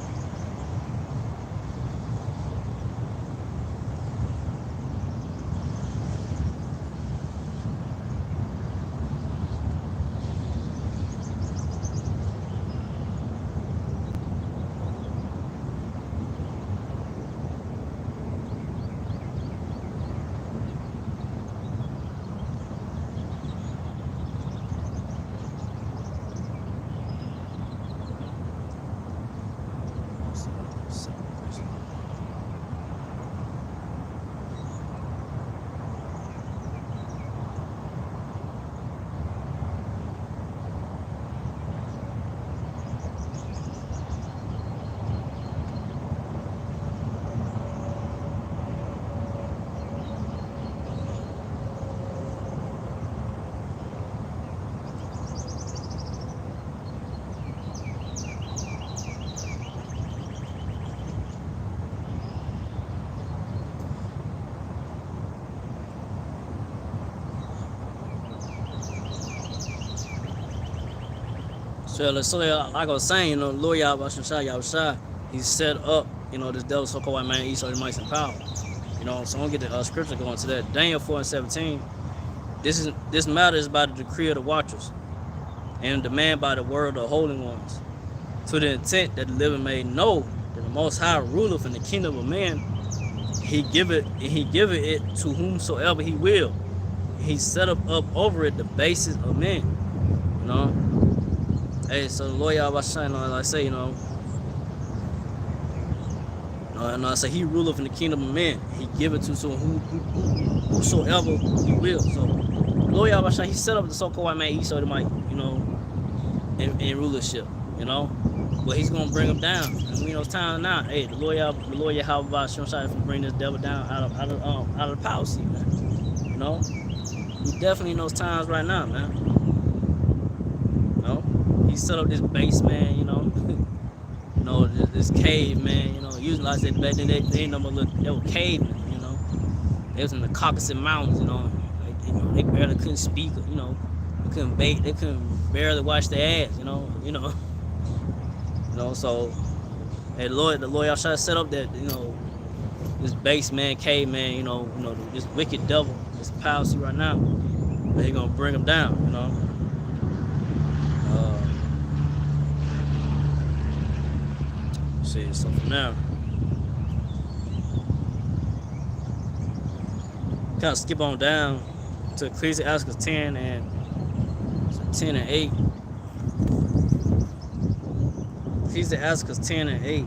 So like I was saying, you know, Lord Yahweh Shah, he set up, you know, this devil so-called white man Esau Edomites in power. You know, so I'm gonna get the scripture going to that. Daniel 4:17. This matter is by the decree of the watchers, and demand by the word of the holy ones, to the intent that the living may know that the Most High ruleth in the kingdom of man, he giveth it to whomsoever he will. He set up over it the basis of men. You know. Hey, so the Lord Yahweh Shai, like I say, and I say he ruleth in the kingdom of men. He give it to whosoever he will. So Lord Yahweh Shai, he set up the so-called white man Esau that might, in rulership, But he's gonna bring them down. And we know it's time now. Hey, the Lord Yahweh Shai bring this devil down out of the power seat, man. We definitely in those times right now, man. He set up this base, man, this cave, man, usually like I said back then they were cavemen, They was in the Caucasus Mountains, they barely couldn't speak, they couldn't bait, they couldn't barely wash their ass, so hey, the Lord Yahshua set up that, this base, man, caveman, this wicked devil, this power seat right now, but he gonna bring him down, See, so from now, kind of skip on down to Ecclesiastes 10 and 8. Ecclesiastes 10 and 8.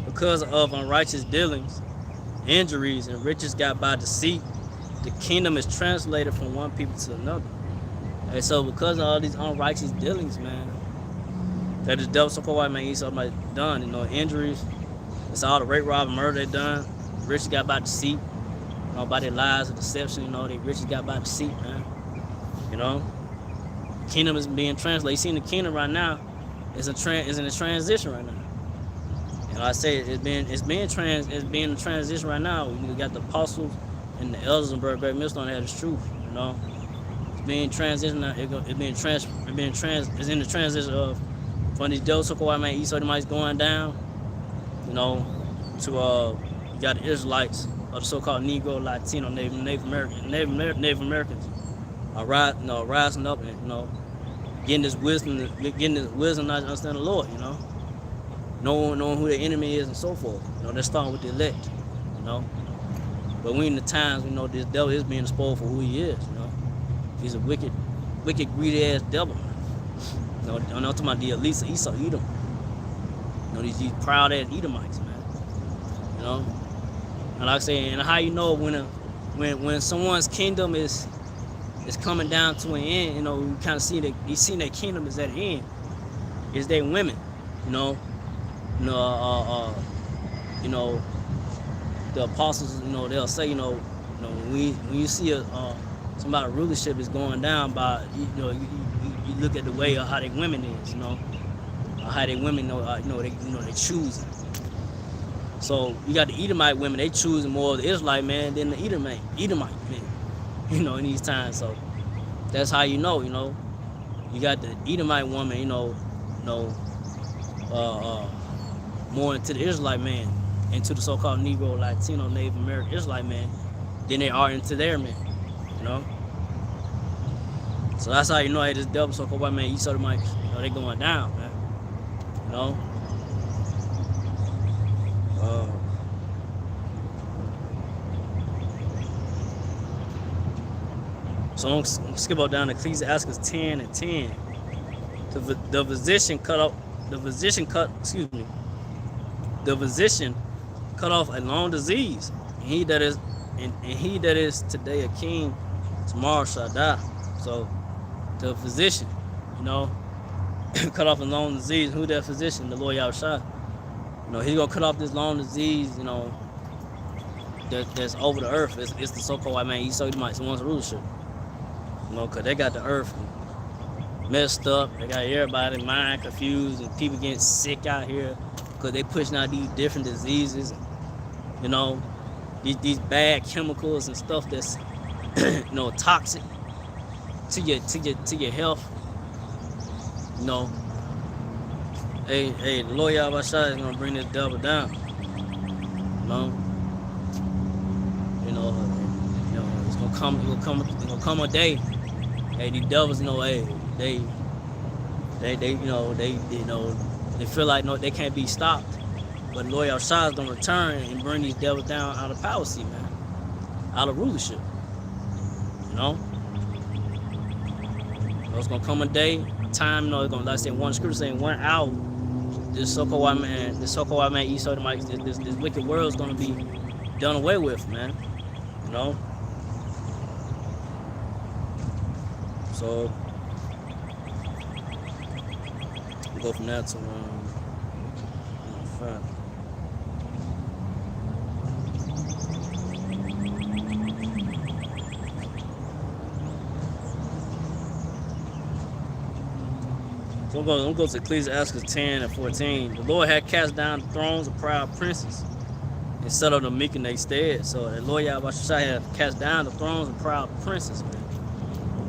Because of unrighteous dealings, injuries, and riches got by deceit, the kingdom is translated from one people to another. And so because of all these unrighteous dealings, man, that the devil so-called white man Esau might done, injuries, it's all the rape, rob, and murder they done. Riches got by deceit, by their lies and deception, they riches got by deceit, man. The kingdom is being translated. You see, the kingdom right now is in a transition right now. And like I say, it's being in transition right now. You got the apostles and the elders and great millstone that have the truth, It's being transition. It's in the transition of from these devil so-called white man Esau Edomites going down, to you got the Israelites or the so-called Negro, Latino, Native Americans are rising up and getting this wisdom not to understand the Lord, knowing who their enemy is and so forth. They're starting with the elect, But we in the times, this devil is being exposed for who he is, He's a wicked, greedy ass devil. I'm talking about the elites of Esau, Edom. These proud ass Edomites, man. And like I say, and how when someone's kingdom is coming down to an end, you kind of see that you see their kingdom is at an end. Is their women, the apostles, they'll say, when you see somebody's rulership is going down by, you look at the way of how they women is, how they women they choosing. So you got the Edomite women, they choosing more of the Israelite man than the Edomite men, in these times. So that's how you got the Edomite woman, more into the Israelite man, into the so-called Negro, Latino, Native American Israelite man, than they are into their men, So that's how hey, this devil so-called white man Esau Edomites, they going down, man. So I'm gonna skip on down to Ecclesiastes 10 and 10. The physician cut off a long disease, and he that is today a king, tomorrow shall die. So the physician, cut off a long disease. Who that physician? The Lord Yahushua. He's gonna cut off this long disease, that's over the earth. It's the so-called white man Esau Edomites who wants rulership. Cause they got the earth messed up. They got everybody mind confused and people getting sick out here because they pushing out these different diseases. These bad chemicals and stuff that's toxic to your health. Hey, the Lord Yahweh is gonna bring this devil down. It's gonna come a day. Hey, these devils, they feel like they can't be stopped. But Lord Yahushua is gonna return and bring these devils down out of power seat, man, out of rulership. You know, it's gonna come a day, a time. You know, it's gonna, like I said, one scripture saying 1 hour. This so-called white man, Esau, this wicked world is gonna be done away with, man. You know. So we go from that to fact. So I'm going to go to Ecclesiastes 10 and 14. The Lord had cast down the thrones of proud princes and set up the meek in their stead. So the Lord Yahushua had cast down the thrones of proud princes, man.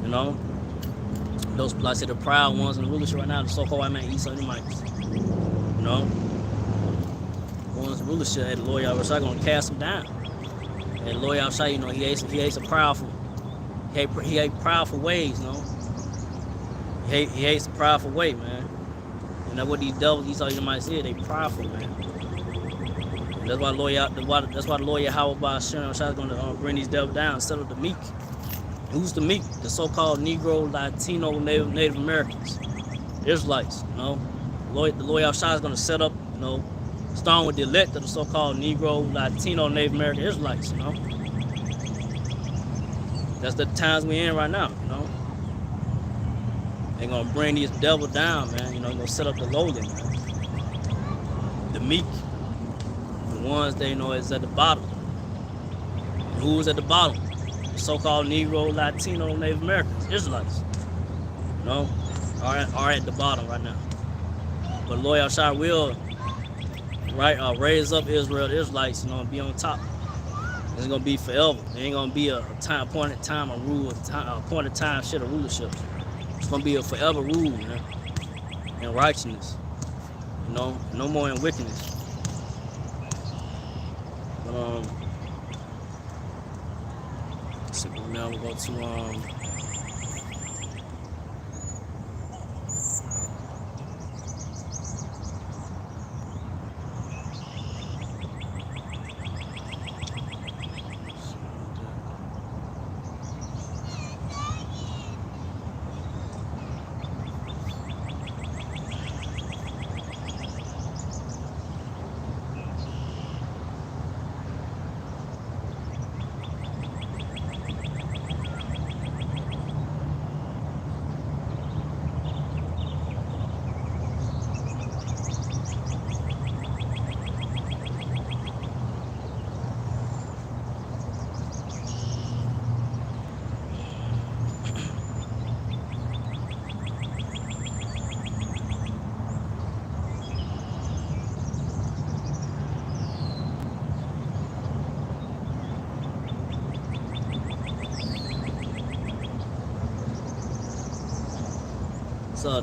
You know, those, like I said, the proud ones in the rulership right now, the so-called white man, Esau, Edomites. You know, the ones in rulership, the Lord Yahushua going to cast them down. And the Lord Yahushua, you know, he hates a proudful, he hates proudful ways, you know. He hates the prideful way, man. And that's what these devils, Esau, Edomites say, they prideful, man. And that's why the Lord Yahweh is going to bring these devils down instead of the meek. Who's the meek? The so-called Negro, Latino, Native Americans, Israelites. You know, the Lord Yahweh is going to set up, you know, starting with the elect of the so-called Negro, Latino, Native American Israelites. You know, that's the times we're in right now. You know. They're gonna bring these devils down, man. You know, they're gonna set up the lowly, man. The meek, the ones they know is at the bottom. And who's at the bottom? The so-called Negro, Latino, Native Americans, Israelites. You know, are at the bottom right now. But Lord Yahushua will, raise up Israel, the Israelites, you know, and be on top. It's gonna be forever. There ain't gonna be a appointed time of rule, appointed time shit of rulership. It's gonna be a forever rule, man, in righteousness, you know, no more in wickedness. But so now we'll go to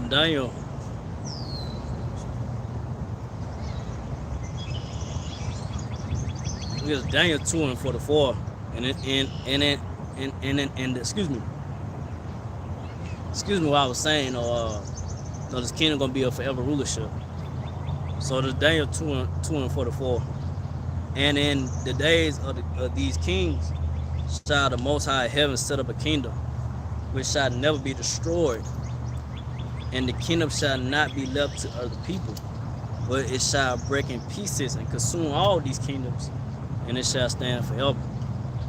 Daniel. It's Daniel 2 and 44, and excuse me what I was saying. This kingdom gonna be a forever rulership. So there's Daniel 2 and 44, and in the days of these kings shall the Most High heaven set up a kingdom which shall never be destroyed. And the kingdom shall not be left to other people, but it shall break in pieces and consume all these kingdoms, and it shall stand forever.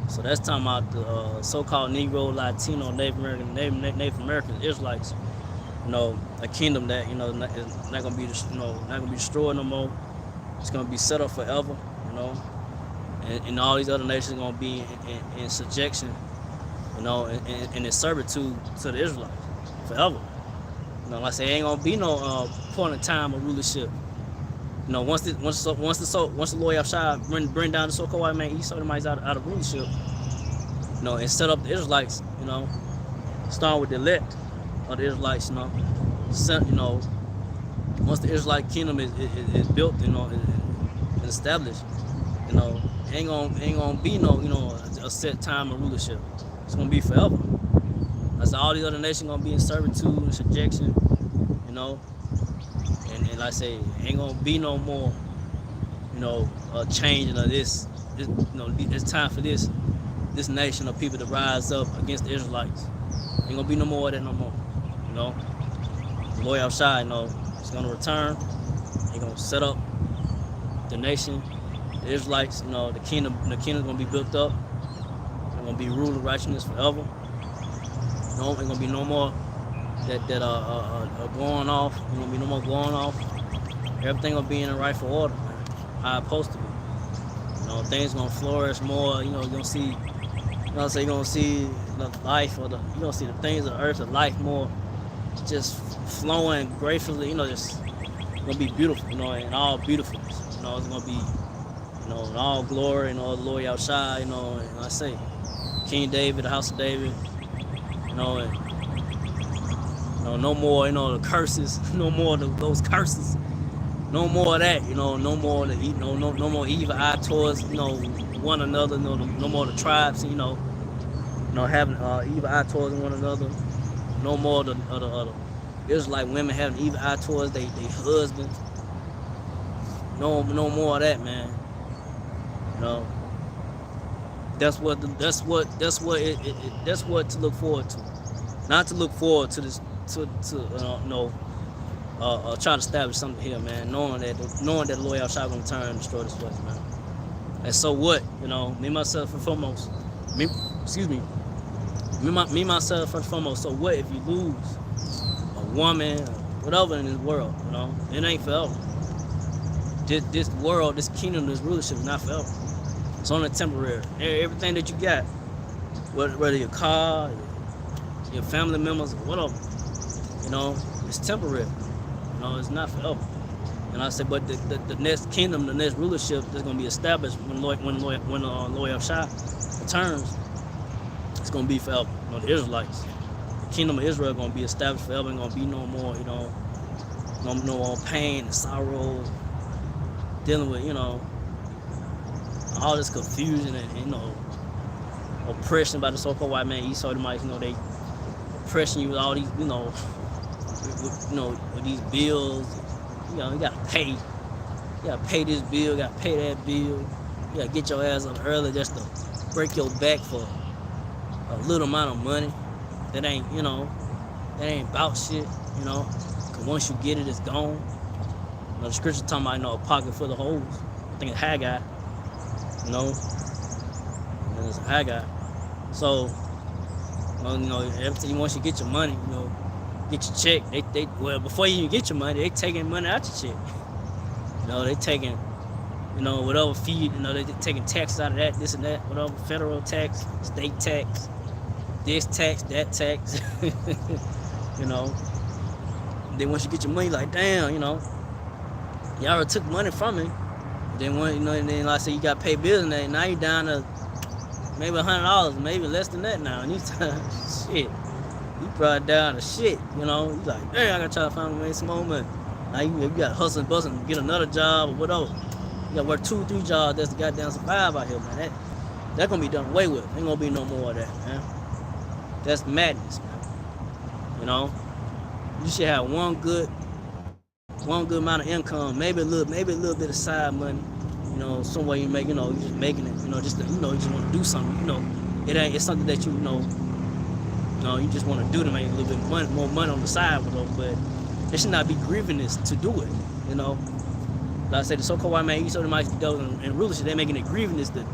So that's talking about the so-called Negro, Latino, Native American Israelites. You know, a kingdom that, you know, is not gonna be, not gonna be destroyed no more. It's gonna be set up forever. You know, and all these other nations are gonna be in subjection. You know, in servitude to the Israelites forever. You know, like I say, ain't gonna be no point in time of rulership. You know, once the Lord Yahushua bring down the so-called white man, Esau, Edomites out of rulership, you know, and set up the Israelites, you know, starting with the elect of the Israelites, you know, once the Israelite kingdom is built, you know, and established, you know, ain't gonna be no, you know, a set time of rulership. It's gonna be forever. That's all these other nations gonna be in servitude and subjection, you know, and like I say, ain't gonna be no more changing of this. It's time for this nation of people to rise up against the Israelites. Ain't gonna be no more of that no more. The Lord outside, is gonna return. He gonna set up the nation, the Israelites. The kingdom's gonna be built up. They're gonna be ruled in righteousness forever. Ain't gonna be no more that are going off. Ain't gonna be no more going off. Everything gonna be in the rightful order, man. How it's supposed to be. Things gonna flourish more. You're gonna see. You're gonna see the life you're gonna see the things of the earth, of life more, just flowing gracefully. Just gonna be beautiful. And all beautifulness. It's gonna be, in all glory. The Lord outside. And I say, King David, the house of David. And no more. The curses. No more those curses. No more of that, no more no more evil eye towards, one another, no more the tribes, having evil eye towards one another. No more the Israelite women having evil eye towards their husbands. No more of that, man. That's what to look forward to. Not to look forward to this try to establish something here, man. Knowing that the Lord outside gonna turn and destroy this place, man. And so what? Me myself first and foremost. Me myself first and foremost. So what if you lose a woman, whatever in this world? It ain't forever. This world, this kingdom, this rulership is not forever. It's only temporary. Everything that you got, whether your car, your family members, or whatever, it's temporary. It's not forever. And I said, but the next kingdom, the next rulership that's going to be established when Lord Shah returns, it's going to be forever. The Israelites, the kingdom of Israel, is going to be established forever. Ain't going to be no more, no more pain and sorrow, dealing with, all this confusion and oppression by the so-called white man, Esau, Edomites. They oppressing you with all these, with these bills. You gotta pay. You gotta pay this bill, you gotta pay that bill. You gotta get your ass up early just to break your back for a little amount of money. That ain't about shit, Cause once you get it, it's gone. The scripture talking about, a pocket full of holes. I think it's Haggai, and it's Haggai. So, everything, once you get your money, get your check, they before you even get your money, they taking money out your check. They taking, whatever fee, they taking tax out of that, this and that, whatever, federal tax, state tax, this tax, that tax. Then once you get your money, like, damn, y'all already took money from me. Then when and then like I say, you got to pay bills and that. Now you down to maybe $100, maybe less than that now. And these times, shit. You brought down the shit, you like, dang, I gotta try to find a way some more money. Now you gotta hustle and bustle and get another job or whatever. You gotta work 2 or 3 jobs just to goddamn survive out here, man. That gonna be done away with. Ain't gonna be no more of that, man. That's madness, man. You should have one good amount of income, maybe a little bit of side money. Some way you make, you just making it, just to, you just want to do something. It's something that you just want to do to make a little bit more money on the side with them, but it should not be grievous to do it, Like I said, the so-called white man, Esau, Edomites, and rulership, they're making it grievous to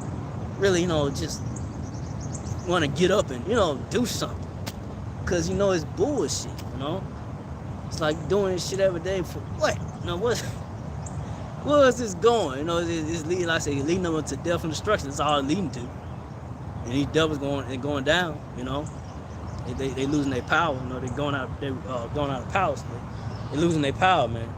really, just want to get up and, do something. Because, it's bullshit, It's like doing this shit every day for what? Where is this going? It's leading, like I say, leading them to death and destruction. That's all it's leading to. And these devils going down, They losing their power, they're going out of power. So they're losing their power, man,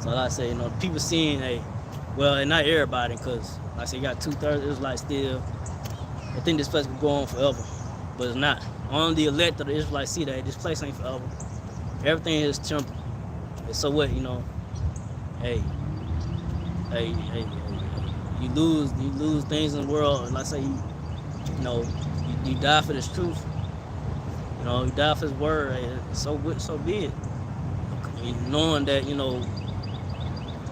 So like I say, people seeing, and not everybody, because like I say, you got 2/3 Israelites still. I think this place could go on forever, but it's not. Only the elect of the Israelites see that this place ain't forever. Everything is temporal. And so what, you lose things in the world, and like I say, you die for this truth. You die for His word. So be it. Knowing that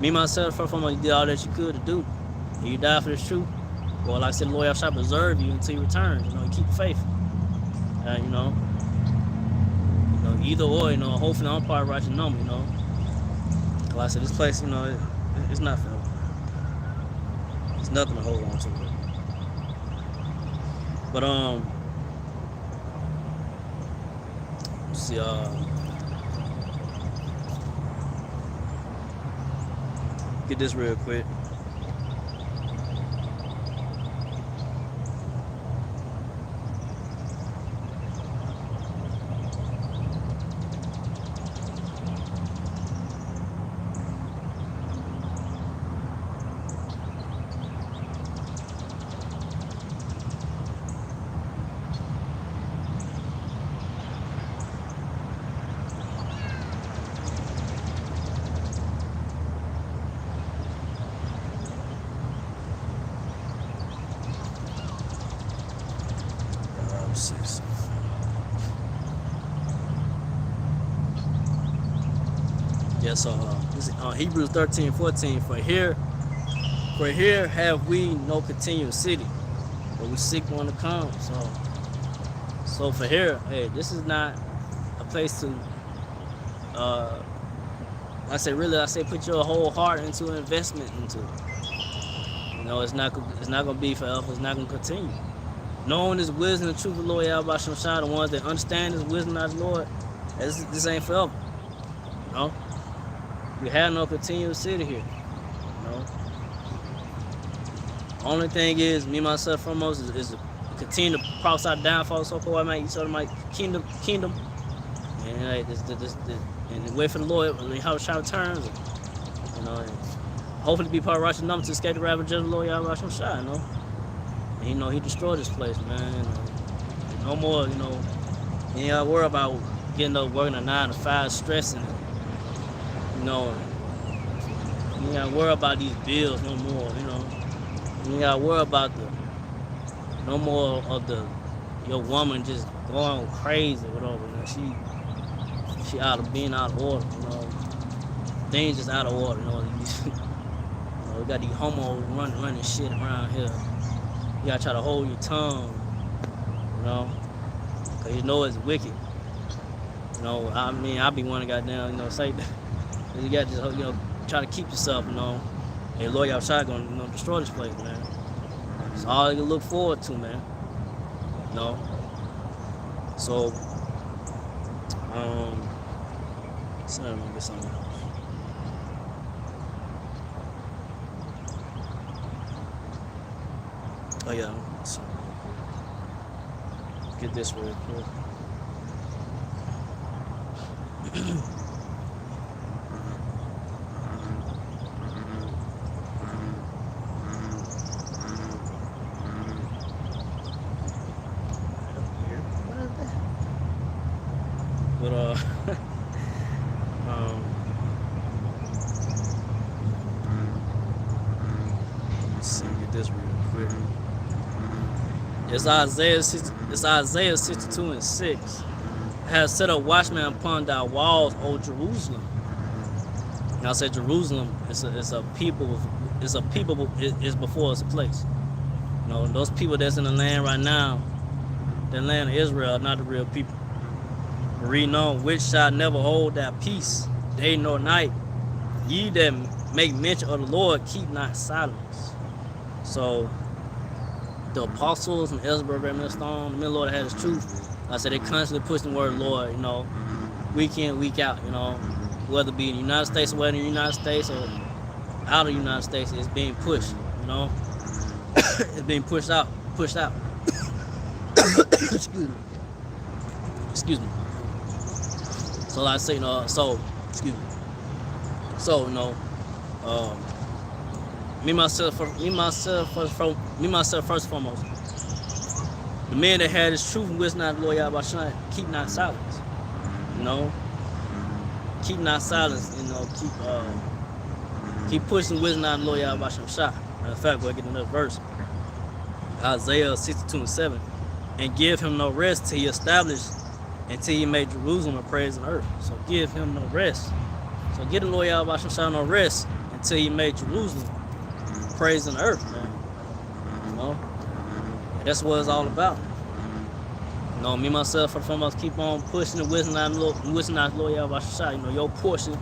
Me myself, first of all, you did all that you could to do. And you died for this truth. Well, like I said, the Lord shall preserve you until He returns. You know, keep faith. And either or. Hopefully I'm part of righteous number. Like I said, this place, it's not for. It's nothing to hold on to. But let's see. Get this real quick. Yeah, so this is, Hebrews 13:14. For here have we no continuous city, but we seek one to come. So for here, hey, this is not a place to. I say put your whole heart into an investment into it. It's not gonna be forever. It's not gonna continue. Knowing this wisdom and truth of the Lord Yahweh Shai, the ones that understand this wisdom of the Lord, this ain't forever. We have no continuous city here. Only thing is, me myself foremost is to continue to prophesy downfall, so called each other my kingdom, and and wait for the Lord when Yahweh Shai returns. And hopefully be part of righteous number to escape the wrath of the Lord Yahweh Shai. And He destroyed this place, man. No more, you ain't gotta worry about getting up working a 9 to 5, stressing. You ain't gotta worry about these bills no more. You ain't gotta worry about no more of your woman just going crazy or whatever. She being out of order. Things just out of order. We got these homos running shit around here. You gotta try to hold your tongue, cause it's wicked. I be wanting goddamn, say that. You got to try to keep yourself, And Lord Yahweh gonna destroy this place, man. It's all you can look forward to, man. So, sorry, I'm gonna get something else. Oh yeah, let's get this real quick. But let's see, get this real quick. It's Isaiah 62:6. Has set a watchman upon thy walls, O Jerusalem. Now I said Jerusalem is a people. It's before it's a place. Those people that's in the land right now, the land of Israel, are not the real people. Read on, which shall never hold that peace, day nor night. Ye that make mention of the Lord, keep not silence. So the apostles and Ezra, Raymond Stone, the Lord had His truth. I said they constantly push the word of the Lord, week in, week out, whether it be in the United States or whether in the United States or out of the United States, it's being pushed, It's being pushed out. Excuse me. So like I say, me myself first and foremost. The man that had his truth and wisdom of the Lord Yahweh Shai, keep not silence. Keep not silence. Keep pushing wisdom of the Lord Yahweh Shai. Matter of fact, we'll get another verse. Isaiah 62:7. And give him no rest till he established, until he made Jerusalem a praise on earth. So give him no rest. So give the Lord Yahweh Shai no rest until he made Jerusalem praise in the earth, man. You know? And that's what it's all about. You know, me myself for the foremost keep on pushing and whistling out Lord Yahweh Shai. You know, your portion,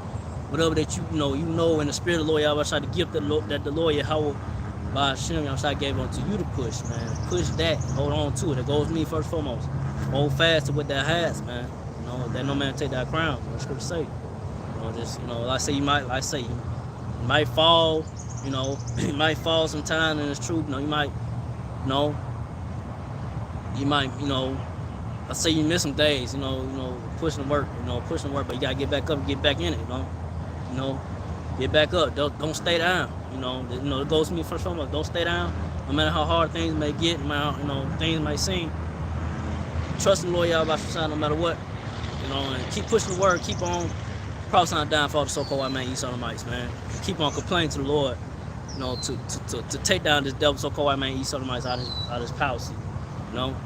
whatever that you know in the spirit of Lord Yahweh Shai, the gift that the Lord Yahweh by Hashem Yahweh gave unto you to push, man. Push that, hold on to it. It goes me first and foremost. Hold fast to what that has, man. You know, that no man take that crown. What the scripture say. You know, just, you know, like I say, you might fall, you know, you might fall sometime, and it's true. You know, you might, you know, I say you miss some days, you know, pushing work, but you gotta get back up and get back in it, you know, get back up. Don't stay down, you know. It goes to me first and foremost. Don't stay down, no matter how hard things may get, no matter, you know, things may seem. Trust in the Lord Yahweh Shai no matter what, you know, and keep pushing the word, keep on prophesying down for all the so-called white man, Esodomites, man. Keep on complaining to the Lord, you know, to take down this devil so-called white man, Esodomites out of his policy, you know.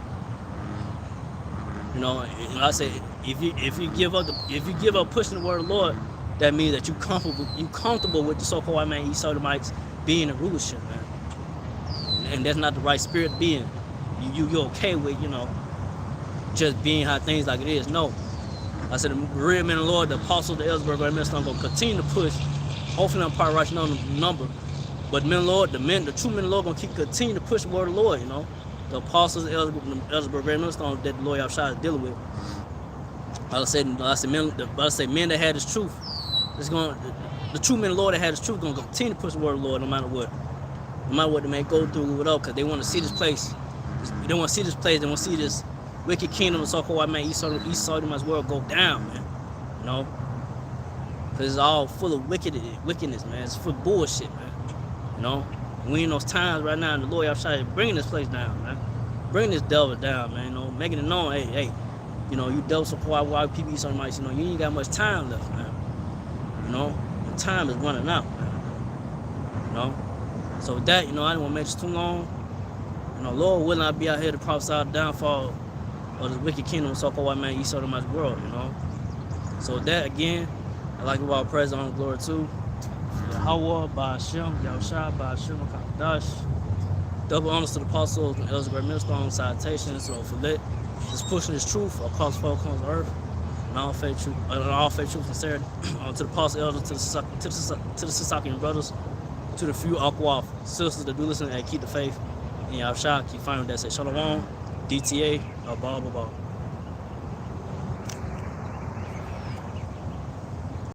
You know, and I say, if you give up pushing the word of the Lord, that means that you comfortable with the so-called white man, Esodomites being in rulership, man. And that's not the right spirit to be in. You're okay with, you know, just being how things like it is. No. I said the real men of the Lord, the apostles, the elders, the ministers, are gonna continue to push. Hopefully I'm probably right on the number. But the men of the Lord, the true men of the Lord gonna continue to push the word of the Lord, you know. The apostles, the elders, ministers that the Lord Yahweh is dealing with. I say men that had his truth. The true men of the Lord that had his truth gonna continue to push the word of the Lord no matter what. No matter what they may go through, whatever, because they want to see this place. They want to see this place. They want to see this wicked kingdom of so-called white man, East Sodomite's world go down, man. You know? Because it's all full of wickedness, man. It's full of bullshit, man. You know? And we in those times right now, and the Lord Yahweh bringing this place down, man. Bringing this devil down, man. You know? Making it known, hey, you know, you devil so-called white people, East Sodomites, you know, you ain't got much time left, man. You know? The time is running out, man. You know? So with that, you know, I didn't want to make this too long. You know, Lord willing, I'll be out here to prophesy the downfall of the wicked kingdom of so-called white man, East Sodomite's world, you know. So with that, again, I'd like to give all praise and glory to Yahweh, by Hashem, Yahushua, by Hashem, Kakadash. Double honors to the apostles and elders, great ministers, on citations, so for that, just pushing this truth across the four corners of earth, and all faith, truth, and sincerity, to the apostles, elders, to the Sasakian brothers, to the few Akwaf sisters that do listen and keep the faith. And Yahushua, keep finding that say Shalom, DTA, blah, blah, blah.